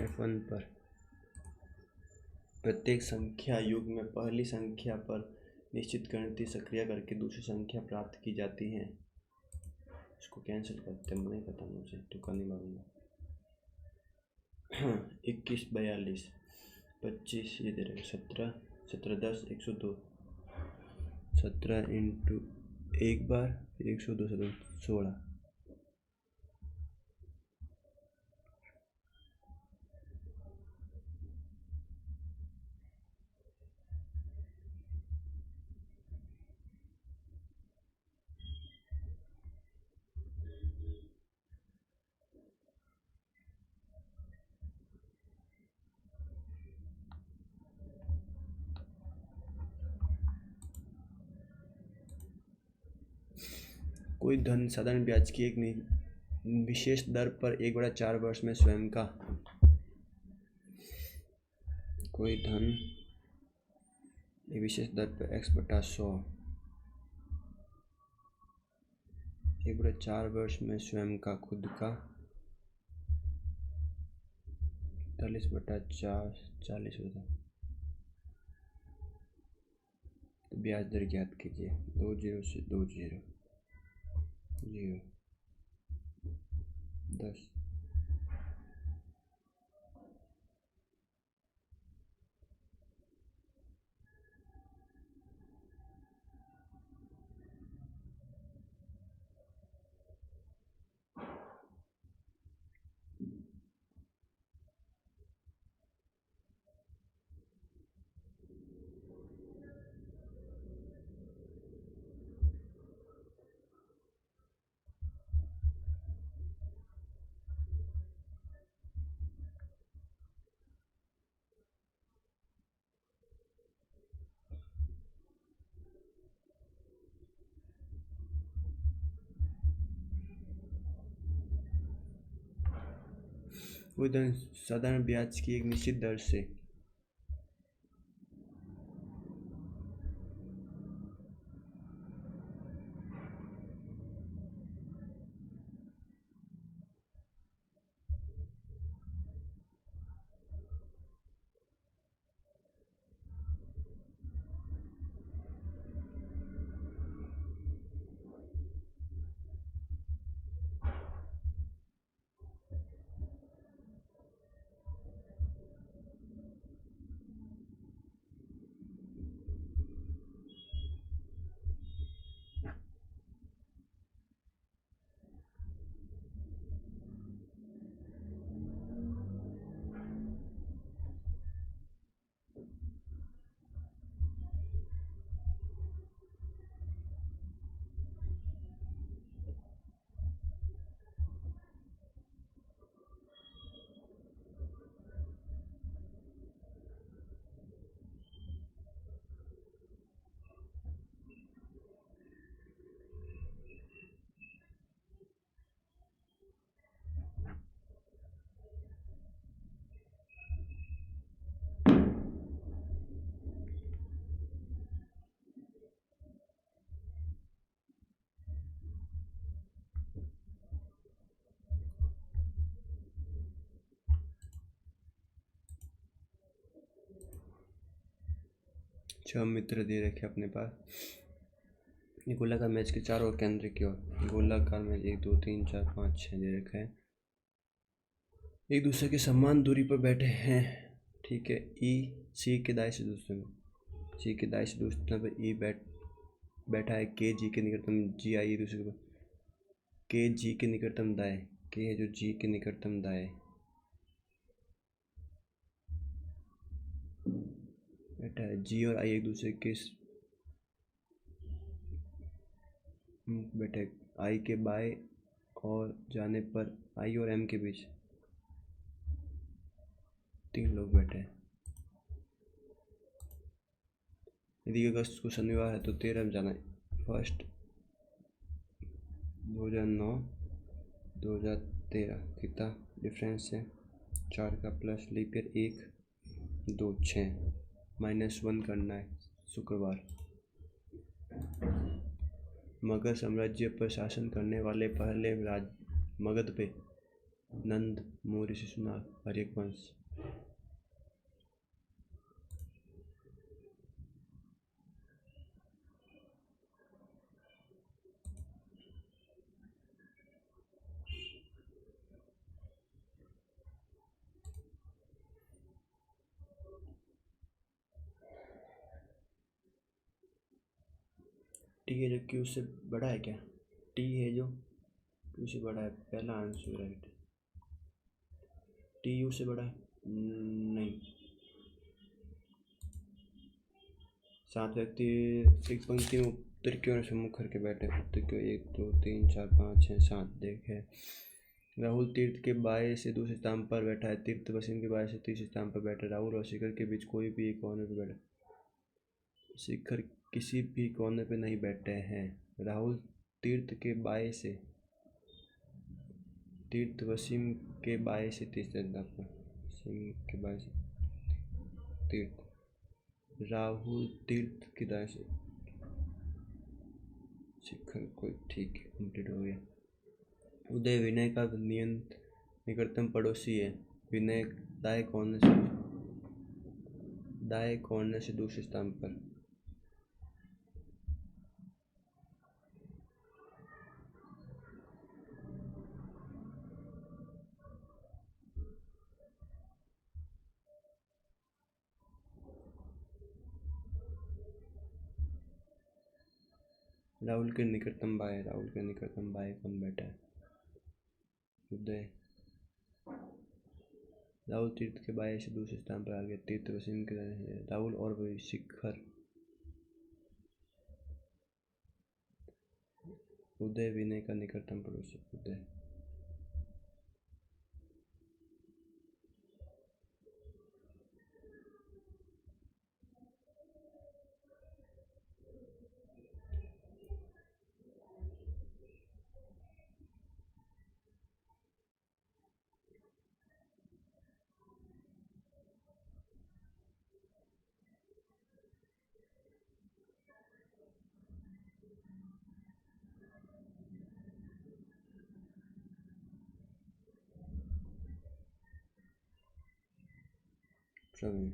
F1 पर। प्रत्येक संख्या युग्म में पहली संख्या पर निश्चित गणितीय प्रक्रिया करके दूसरी संख्या प्राप्त की जाती है। इसको कैंसिल करते हैं, नहीं पता मुझे, तुक्का नहीं मारूंगा। 21 42 25 ये दे रहे 17 17 10 102 17 × 1 बार फिर 102 16। कोई धन साधारण ब्याज की एक विशेष दर पर 1/4 वर्ष में स्वयं का कोई धन एक विशेष दर पर x बटा 100 1/4 वर्ष में स्वयं का खुद का 40 होता। तो ब्याज दर ज्ञात कीजिए। 2 0 से 2 0 0 10। वो धन साधारण ब्याज की एक निश्चित दर से छह मित्र दे रखे अपने पास। ये गोलाकार मैच के चारों ओर केंद्र की ओर गोलाकार में 1 2 3 4 5 6 दे रखे हैं। एक दूसरे के समान दूरी पर बैठे हैं। ठीक है। ई सी के दाएं से दूसरे में सी के दाएं से दूसरे पर ई बैठा है। के जी के निकटतम जी आई दूसरे पर के जी के निकटतम दाएं के है जो जी के निकटतम दाएं बैठा है। जी और आई एक दूसरे के बैठे आई के बाएं और जाने पर आई और एम के बीच 3 लोग बैठे हैं। यदि अगस्त को शनिवार है तो 13 में जाना है। 1 2009 2013 कितना डिफरेंस है? 4 का प्लस लीप ईयर 1 2 6 -1 करना है। शुक्रवार मगध साम्राज्य पर शासन करने वाले पहले राज मगध पे नंद मौर्य शिशुनाग हर्यक वंश। टी है जो क्यू से बड़ा है क्या? टी है जो क्यू से बड़ा है। पहला आंसर राइट। टी यू से बड़ा है? नहीं। 7 व्यक्ति एक पंक्ति में उत्तर की ओर से मुख करके बैठे। उत्तर की ओर 1 2 3 4 5 6 7 देखे। राहुल तीर्थ के बाएं से दूसरे स्थान पर बैठा है। तीर्थ वसीम के बाएं से तीसरे स्थान पर बैठा है। राहुल और शिखर के बीच कोई भी एक कोने पर बैठा। शिखर किसी भी कोने पे नहीं बैठे हैं। राहुल तीर्थ के बाएं से तीर्थ वसीम के बाएं से तीसरे स्थान पर वसीम के बाएं से तीर्थ राहुल तीर्थ की दाएं से शिखर को, ठीक है, कंप्लीट हो गया। उदय विनय का निकटतम पड़ोसी है। विनय दाएं कोने से दूसरे स्थान पर। राहुल के निकटतम बाएं कम बैठा है। उदय राहुल तीर्थ के बाएं से दूसरे स्थान पर आ गया। तीर्थ वसीम के राहुल और वही शिखर। उदय विनय का निकटतम पड़ोसी। उदय प्रवीण।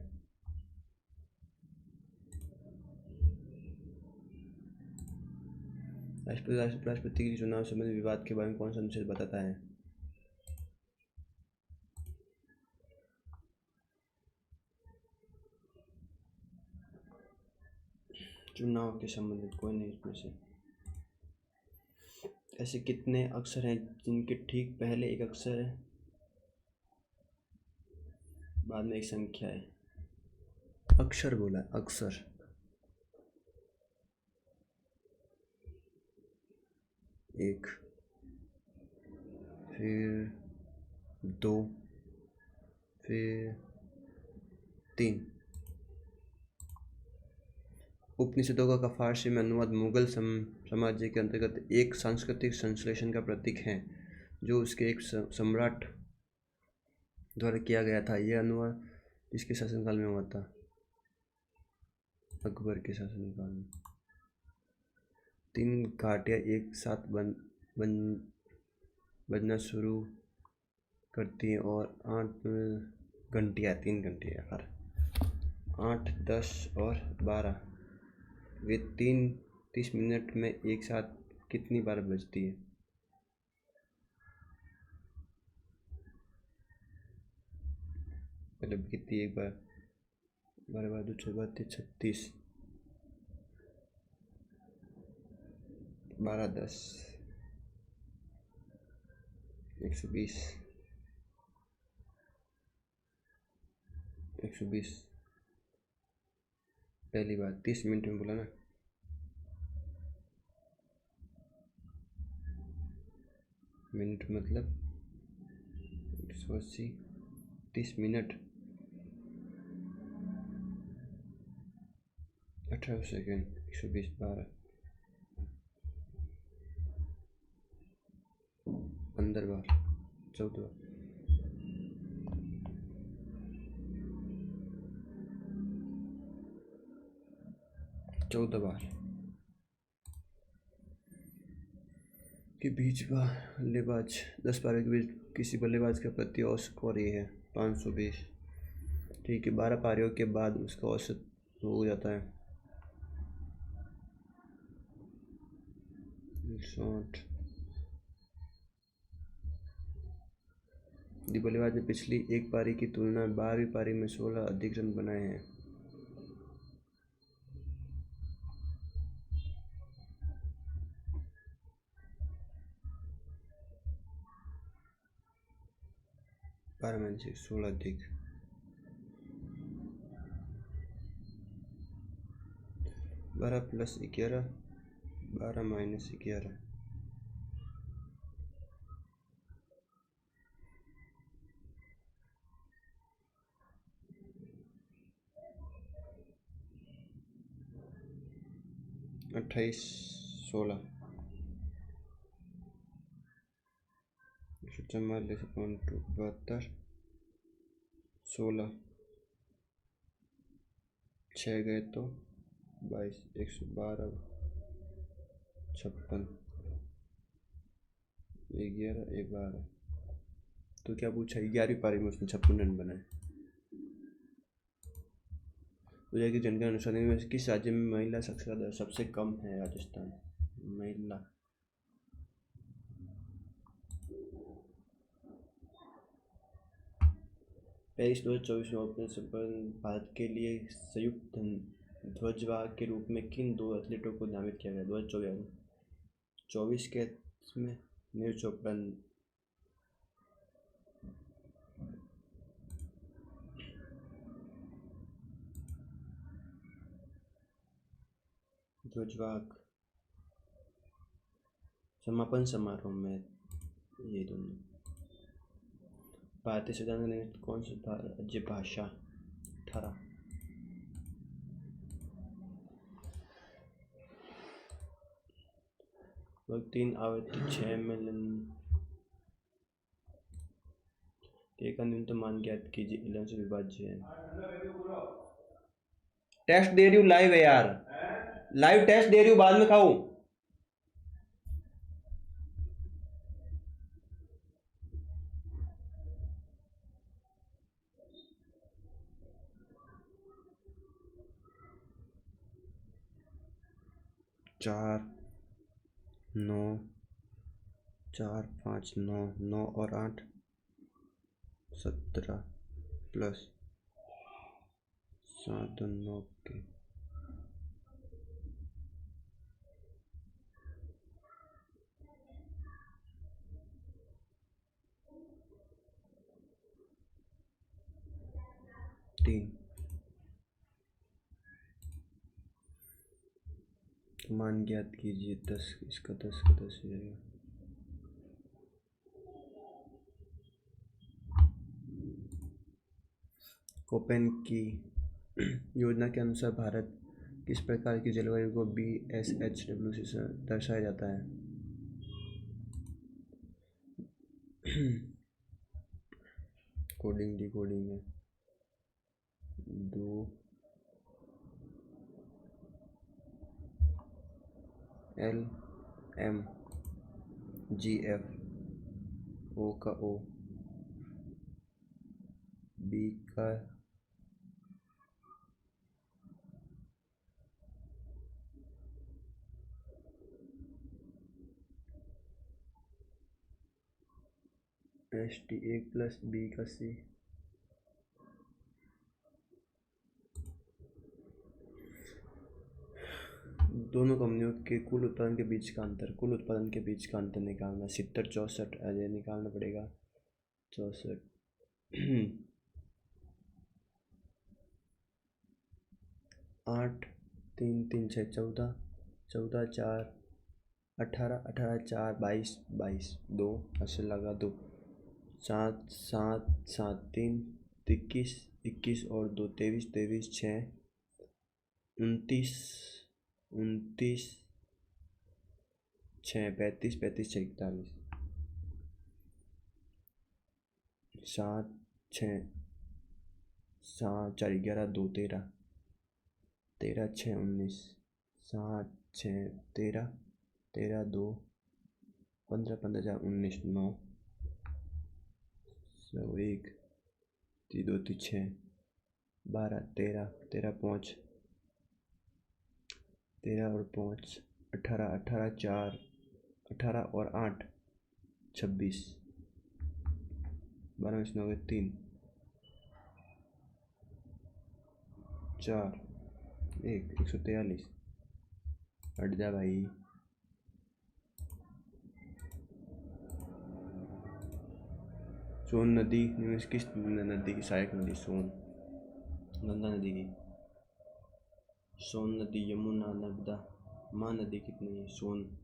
राष्ट्रपति के चुनाव संबंधी विवाद के बारे में कौन सा अनुच्छेद बताता है? चुनाव के संबंधित कोई नहीं इसमें से। ऐसे कितने अक्षर हैं जिनके ठीक पहले एक अक्षर है, बाद में एक संख्या है? अक्षर बोला, अक्षर। एक, फिर दो, फिर तीन। उपनिषदों का फारसी में अनुवाद मुगल साम्राज्य के अंतर्गत एक सांस्कृतिक संश्लेषण का प्रतीक है जो उसके एक सम्राट द्वारा किया गया था। यह अनुवाद किसके शासनकाल में हुआ था? अकबर के शासनकाल में। तीन घाटियाँ एक साथ बजना शुरू करती हैं और 8 घंटियाँ, 3 घंटियाँ यार, 8, 10 और 12, वे 30 मिनट में एक साथ कितनी बार बजती है? मतलब कितनी, एक बार, 12 बार 2 36, 12, 10, 120, 120। पहली बार 30 मिनट में बोला ना। मिनट मतलब 180, 30 मिनट 18 सेकेंड, 120, 12, 15 बार, 14 बार, 14 बार के बीच बल्लेबाज 10 पारियों के बीच किसी बल्लेबाज का प्रति औसत स्कोर ये है 520। ठीक है, 12 पारियों के बाद उसका औसत हो जाता है 60। यदि बल्लेबाज ने पिछली एक पारी की तुलना में 12वीं पारी में 16 अधिक रन बनाए हैं, बारह में से 16 अधिक, 12 + 11, 12 - 11, 28, 16, 144, 72, 16, 6 गए तो 22, 112, 56, 11, 12। तो क्या पूछा? 11वीं पारी में उसने 56 रन बनाए। दुनिया की जनगणना अनुसार इनमें से किस राज्य में महिला साक्षरता दर सबसे कम है? राजस्थान। महिला पेरिस 2024 में ओपन संपन्न भारत के लिए संयुक्त ध्वजवाहक के रूप में किन 2 एथलीटों को नामित किया गया? 2024 के में नीरज चोपड़ा ध्वजवाहक समापन समारोह में ये दोनों। भारतीय संविधान में निम्नलिखित कौन सी राज्य भाषा? 18। वर्ग 3 आवृत्ति 6 में का न्यूनतम मान ज्ञात कीजिए। 11 से विभाज्य है। टेस्ट दे रही हूँ लाइव है यार, लाइव टेस्ट दे रही हूँ, बाद में खाऊं। चार 9 4 5 9 9 और 8 17 प्लस 7 9 के 3 मान ज्ञात कीजिए। 10 इसका 10 का 10 हो जाएगा। कोपेन की योजना के अनुसार भारत किस प्रकार की जलवायु को BSHW से दर्शाया जाता है? कोडिंग डिकोडिंग है। 2 LMGF O का O B का ST 1 प्लस B का C। दोनों कंपनियों के कुल उत्पादन के बीच का अंतर। कुल उत्पादन के बीच का अंतर निकालना। 70 64 अजय निकालना पड़ेगा। 64 8 3 3 6 14 14 4 18 18 4 22 22 2 ऐसे लगा 2 7 7 7 3 21 21 और 2 23 23 6 29 29 6 35 35 6 41 7 6 7 4 11 2 13 13 6 19 7 6 13 13 2 15 15 4 19 9 1 3 2 3 6 12 13 13 5 13 और 5 18 18 4 18 और 8 26 12 में 9 गए 3 4 1 143। हट जा भाई। सोन नदी निम्न किस नदी की सहायक नदी? सोन गंगा नदी की। सोन नदी यमुना नर्मदा महानदी कितनी है? सोन।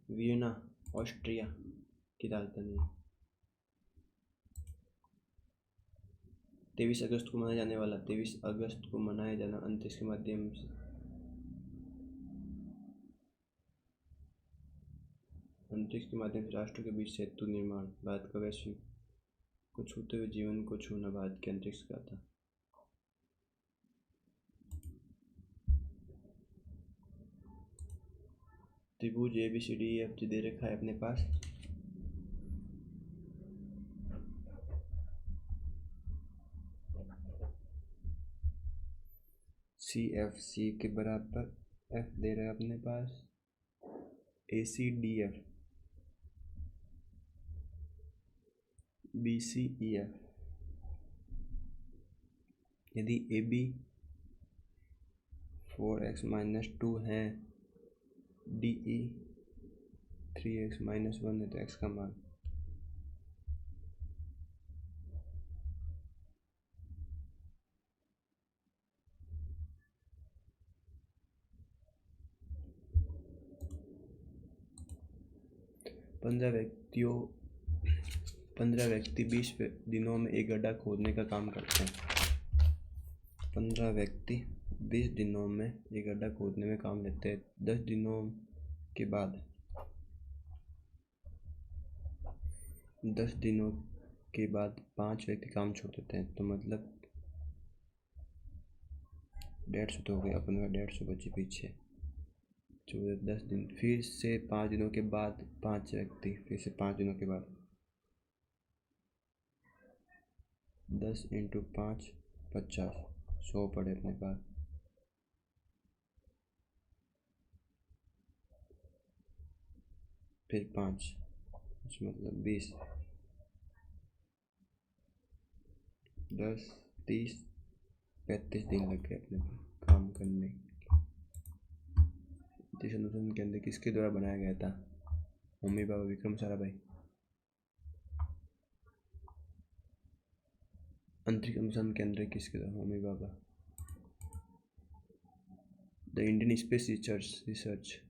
वियना ऑस्ट्रिया की राजधानी। 23 अगस्त को मनाया जाने वाला 23 अगस्त को मनाया जाना अंतरिक्ष के माध्यम से अंतरिक्ष के माध्यम से राष्ट्रों के बीच सेतु निर्माण। भारत का वैश्विक को छूते हुए जीवन को छूना भारत के अंतरिक्ष का था। त्रिभुज ABCDEFG दे रखा है अपने पास। CFC के बराबर F दे रहा है अपने पास। ACDF BCEF। यदि AB 4x-2 है, DE 3x-1 है, तो x का मान पंद्रह व्यक्ति 20 दिनों में एक गड्ढा खोदने का काम करते हैं। 15 व्यक्ति 20 दिनों में एक गड्ढा खोदने में काम लेते हैं। 10 दिनों के बाद 5 व्यक्ति काम छोड़ देते हैं, तो मतलब 150 तो हो गया। 150 बचे पीछे। 10 दिन, फिर से 5 दिनों के बाद 5 व्यक्ति, फिर से 5 दिनों के बाद 10 × 5 50, 100 पड़े अपने पास। फिर 5 मतलब 20, 10, 30, 35 दिन लग गए अपने काम करने। अंतरिक्ष अनुसंधान केंद्र किसके द्वारा बनाया गया था? होमी भाभा विक्रम साराभाई। अंतरिक्ष अनुसंधान केंद्र किसके द्वारा? Homi Bhabha. The Indian space research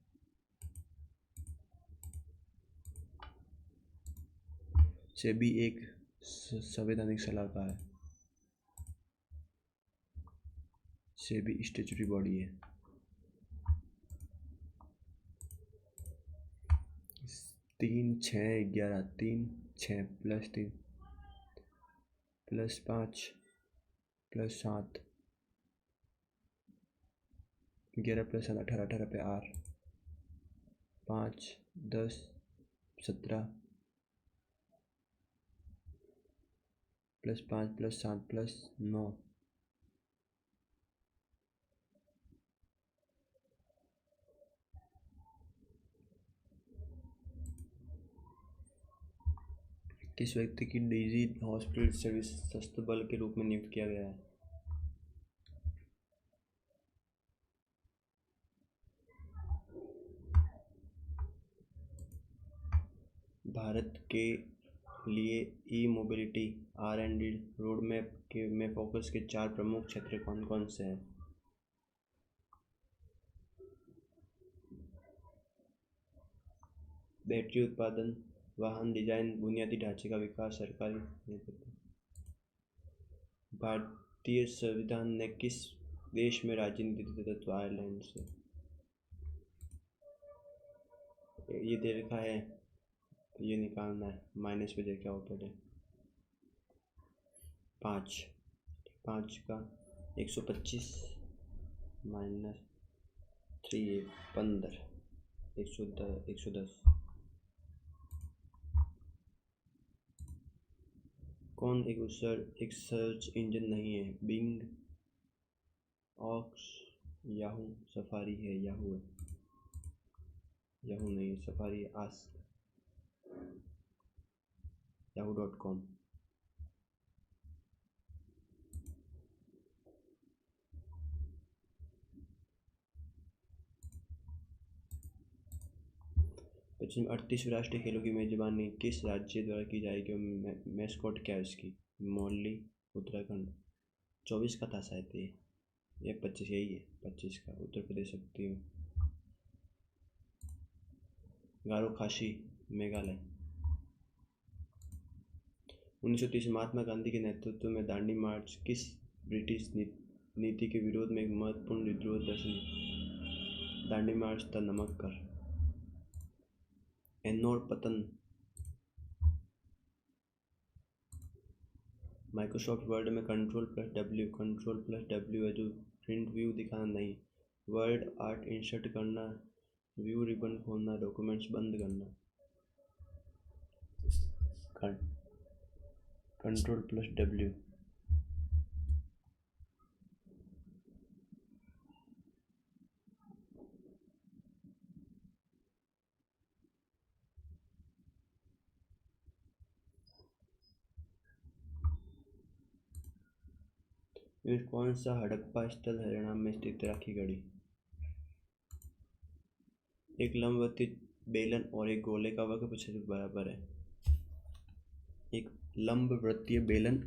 से भी एक संवैधानिक सलाहकार है। से भी स्टैट्यूटरी बॉडी है। 3, 6, 11, 3, 6 + 3 + 5 + 7, 11 + 7 18, 18 पे R, 5, 10, 17 +5 + 7 + 9, किस व्यक्ति की डीजी हॉस्पिटल सर्विस सशस्त्र बल के रूप में नियुक्त किया गया है? भारत के लिए ई-मोबिलिटी R&D रोडमैप में फोकस के 4 प्रमुख क्षेत्र कौन कौन से हैं? बैटरी उत्पादन, वाहन डिजाइन, बुनियादी ढांचे का विकास, सरकारी नेतृत्व। भारतीय संविधान ने किस देश में राजनीति दी तत्व? आयरलैंड से। ये दे रखा है, ये निकालना है। माइनस पे देखा हो पहले। 5 का 125 - 3 15, 110। कौन एक सर्च इंजन नहीं है? बिंग, ऑक्स, याहू, सफारी है। याहू नहीं है, सफारी, आस्क, yahoo.com। पश्चिम 38 राष्ट्रीय खेलों की मेजबानी किस राज्य द्वारा की जाएगी? मैस्कॉट क्या है इसकी? मौली, उत्तराखंड। 24 का था शायद ये 25, यही है 25 का। उत्तर प्रदेश सकती हूँ। गारो खासी, मेघालय। 1930 महात्मा गांधी के नेतृत्व में दांडी मार्च किस ब्रिटिश नीति के विरोध में एक महत्वपूर्ण विद्रोह दर्शन? दांडी मार्च था नमक कर। एनोड पतन। माइक्रोसॉफ्ट वर्ड में कंट्रोल प्लस डब्ल्यू है जो प्रिंट व्यू दिखाना नहीं, वर्ड आर्ट इंसर्ट करना, व्यू रिबन खोलना, डॉक्यूमेंट्स बंद करना। Control plus W. ये कौन सा हड़प्पा स्थल हरियाणा में स्थित राखी गढ़ी? एक लंबवती बेलन और एक गोले का वक्र क्षेत्रफल बराबर है। एक लंबवृत्तीय बेलन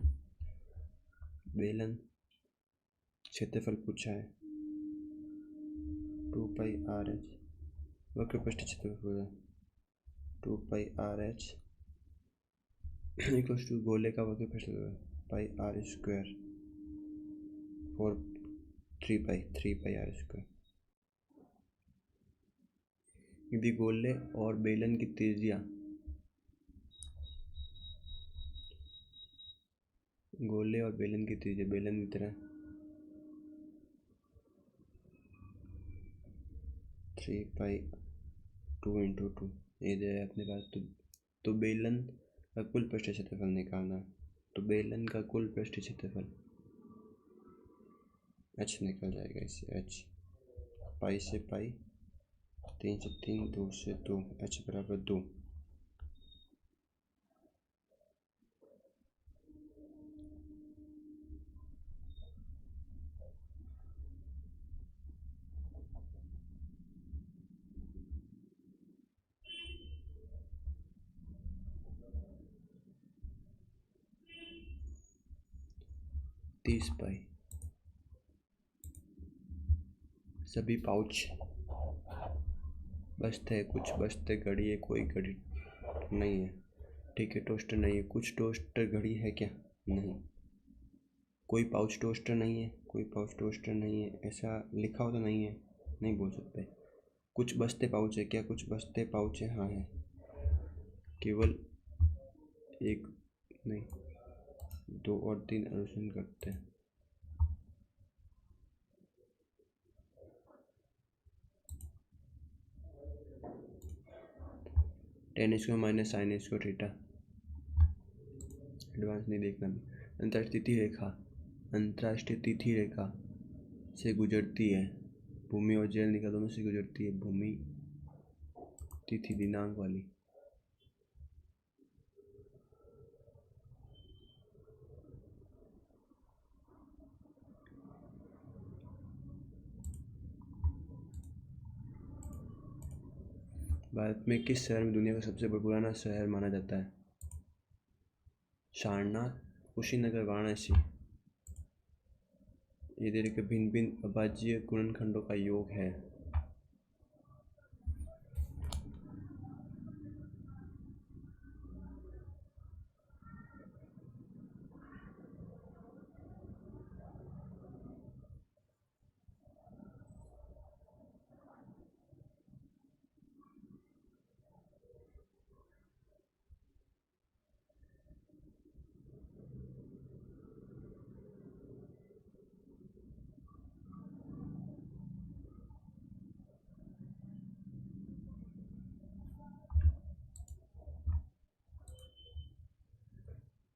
क्षेत्रफल पूछा है 2πr(h), वक्र पृष्ठ क्षेत्रफल 2πr(h) इक्वल्स टू गोले का वक्र पृष्ठ πr² 3πr²। यदि गोले और बेलन की त्रिज्या बेलन की तरह 3π2 ये दे अपने पास, तो बेलन का कुल पृष्ठ क्षेत्रफल निकालना। तो बेलन का कुल पृष्ठ क्षेत्रफल h निकल जाएगा इससे, h पाई से पाई, 3 से 3, 2 से 2, h बराबर 2। तीस पाई। सभी पाउच बचते हैं, कुछ बचते घड़ी है, कोई घड़ी नहीं है। ठीक है, टोस्टर नहीं है, कुछ टोस्टर घड़ी है क्या? नहीं। कोई पाउच टोस्टर नहीं है, कोई पाउच टोस्टर नहीं है, ऐसा लिखा हो तो नहीं है, नहीं बोल सकते। कुछ बचते पाउच है क्या? कुछ बचते पाउच है, हाँ है। केवल एक नहीं, 2 और 3 अनुसरण करते हैं। Ten square minus sine square theta. Advance नहीं देखना। अंतर्राष्ट्रीय तिथि रेखा से गुजरती है। भूमि और जल निकालों में से गुजरती है। भूमि तिथि दिनांक वाली। भारत में किस शहर में दुनिया का सबसे पुराना शहर माना जाता है? सारनाथ, कुशीनगर, वाराणसी। ये दे के भिन्न भिन्न अभाज्य गुणनखंडों का योग है।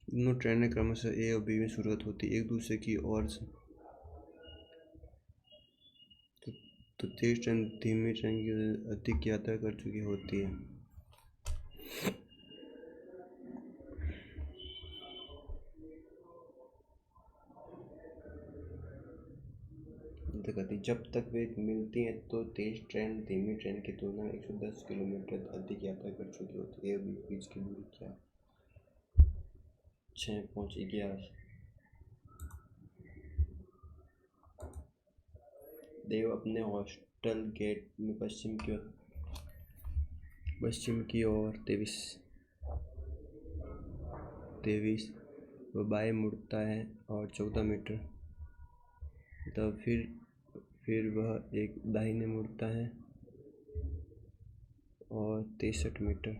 दोनों ट्रेनें क्रमशः ए और बी में शुरुआत होती एक दूसरे की ओर से। तो तेज ट्रेन धीमी ट्रेन की अधिक यात्रा कर चुकी होती है। जब तक वे मिलती हैं तो तेज ट्रेन धीमी ट्रेन की तुलना में 110 किलोमीटर अधिक यात्रा कर चुकी होती है। ए और बी के बीच की दूरी क्या? 6.11। देव अपने हॉस्टल गेट में पश्चिम की ओर 23 वह बाएं मुड़ता है और 14 मीटर, तब फिर वह एक दाहिने मुड़ता है और 63 मीटर।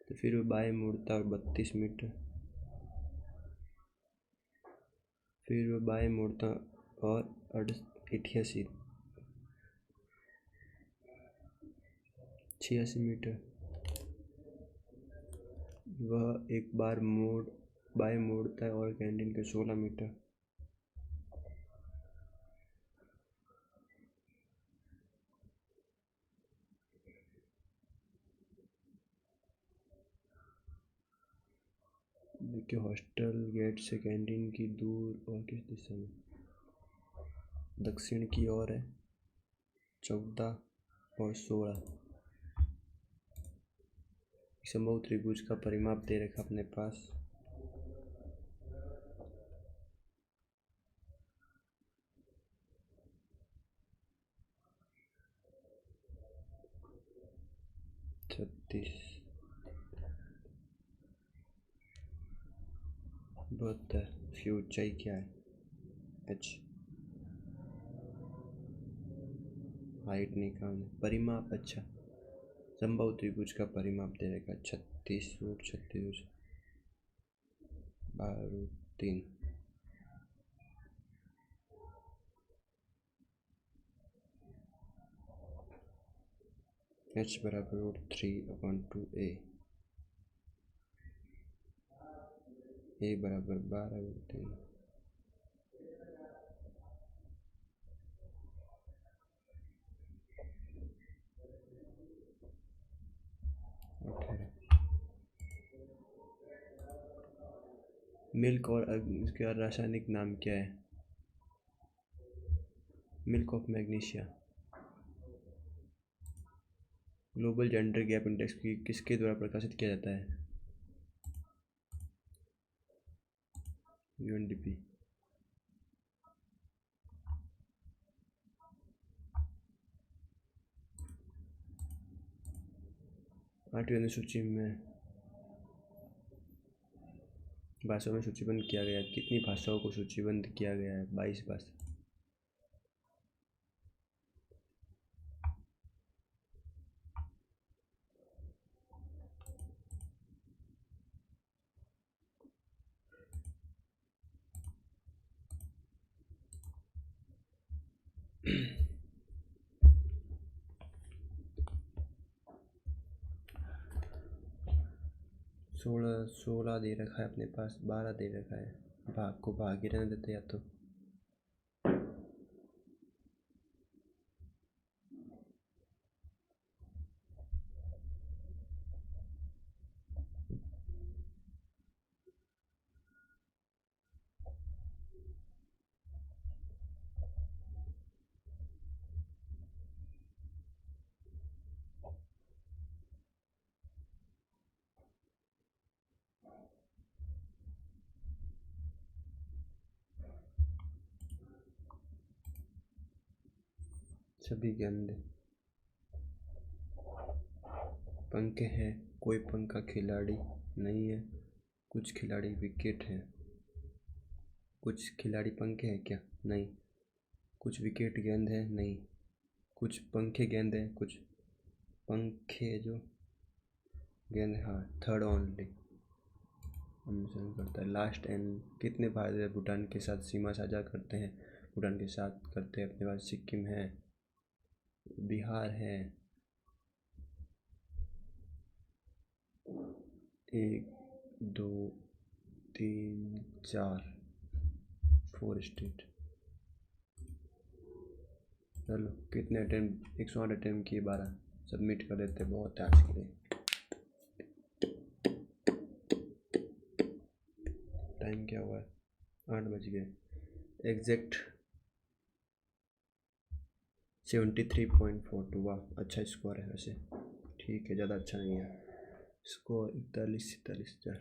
तो फिर वो बाएं मुड़ता और 32 मीटर, फिर वो बाएं मुड़ता और 88 86 मीटर। वह एक बार बाएं मोड़ता है और कैंटीन के 16 मीटर। देखिए हॉस्टल गेट से कैंटीन की दूर और किस दिशा में, दक्षिण की ओर है। 14 और 16 समबाहु त्रिभुज का परिमाप दे रखा अपने पास। छत्तीस 72। इसकी ऊंचाई क्या है, h। हाइट निकालना, परिमाप। अच्छा, समबाहु त्रिभुज का परिमाप दे रखा 36 फुट 36 12 3। h बराबर 3/2 a बराबर 12/3। मिल्क और इसका रासायनिक नाम क्या है, milk of magnesia. Global gender gap index किसके द्वारा प्रकाशित किया जाता है, यूएनडीपी। 8वीं अनुसूची में भाषाओं में सूचीबद्ध किया गया, कितनी भाषाओं को सूचीबद्ध किया गया है, 22 भाषा। सोलह दे रखा है अपने पास, 12 दे रखा है। भाग को भाग ही रहने देते या तो। सभी गेंदे पंखे हैं, कोई पंखा खिलाड़ी नहीं है। कुछ खिलाड़ी विकेट हैं। कुछ खिलाड़ी पंखे हैं क्या, नहीं। कुछ विकेट गेंद है, नहीं। कुछ पंखे गेंद है, कुछ पंखे जो गेंद, हाँ। थर्ड ओनली अनुसरण करता है। लास्ट एंड कितने भारत भूटान के साथ सीमा साझा करते हैं, भूटान के साथ करते हैं अपने पास सिक्किम है, बिहार है। 1 2 3 4 4 स्टेट। चलो कितने अटेम्प्ट, 108 अटेम्प्ट किए, 12 सबमिट कर देते, बहुत है आज के लिए। टाइम क्या हुआ है, 8 बज गए एग्जैक्ट। 73.42। वाह, अच्छा स्कोर है वैसे, ठीक है, ज़्यादा अच्छा नहीं है स्कोर। 41-47 चल।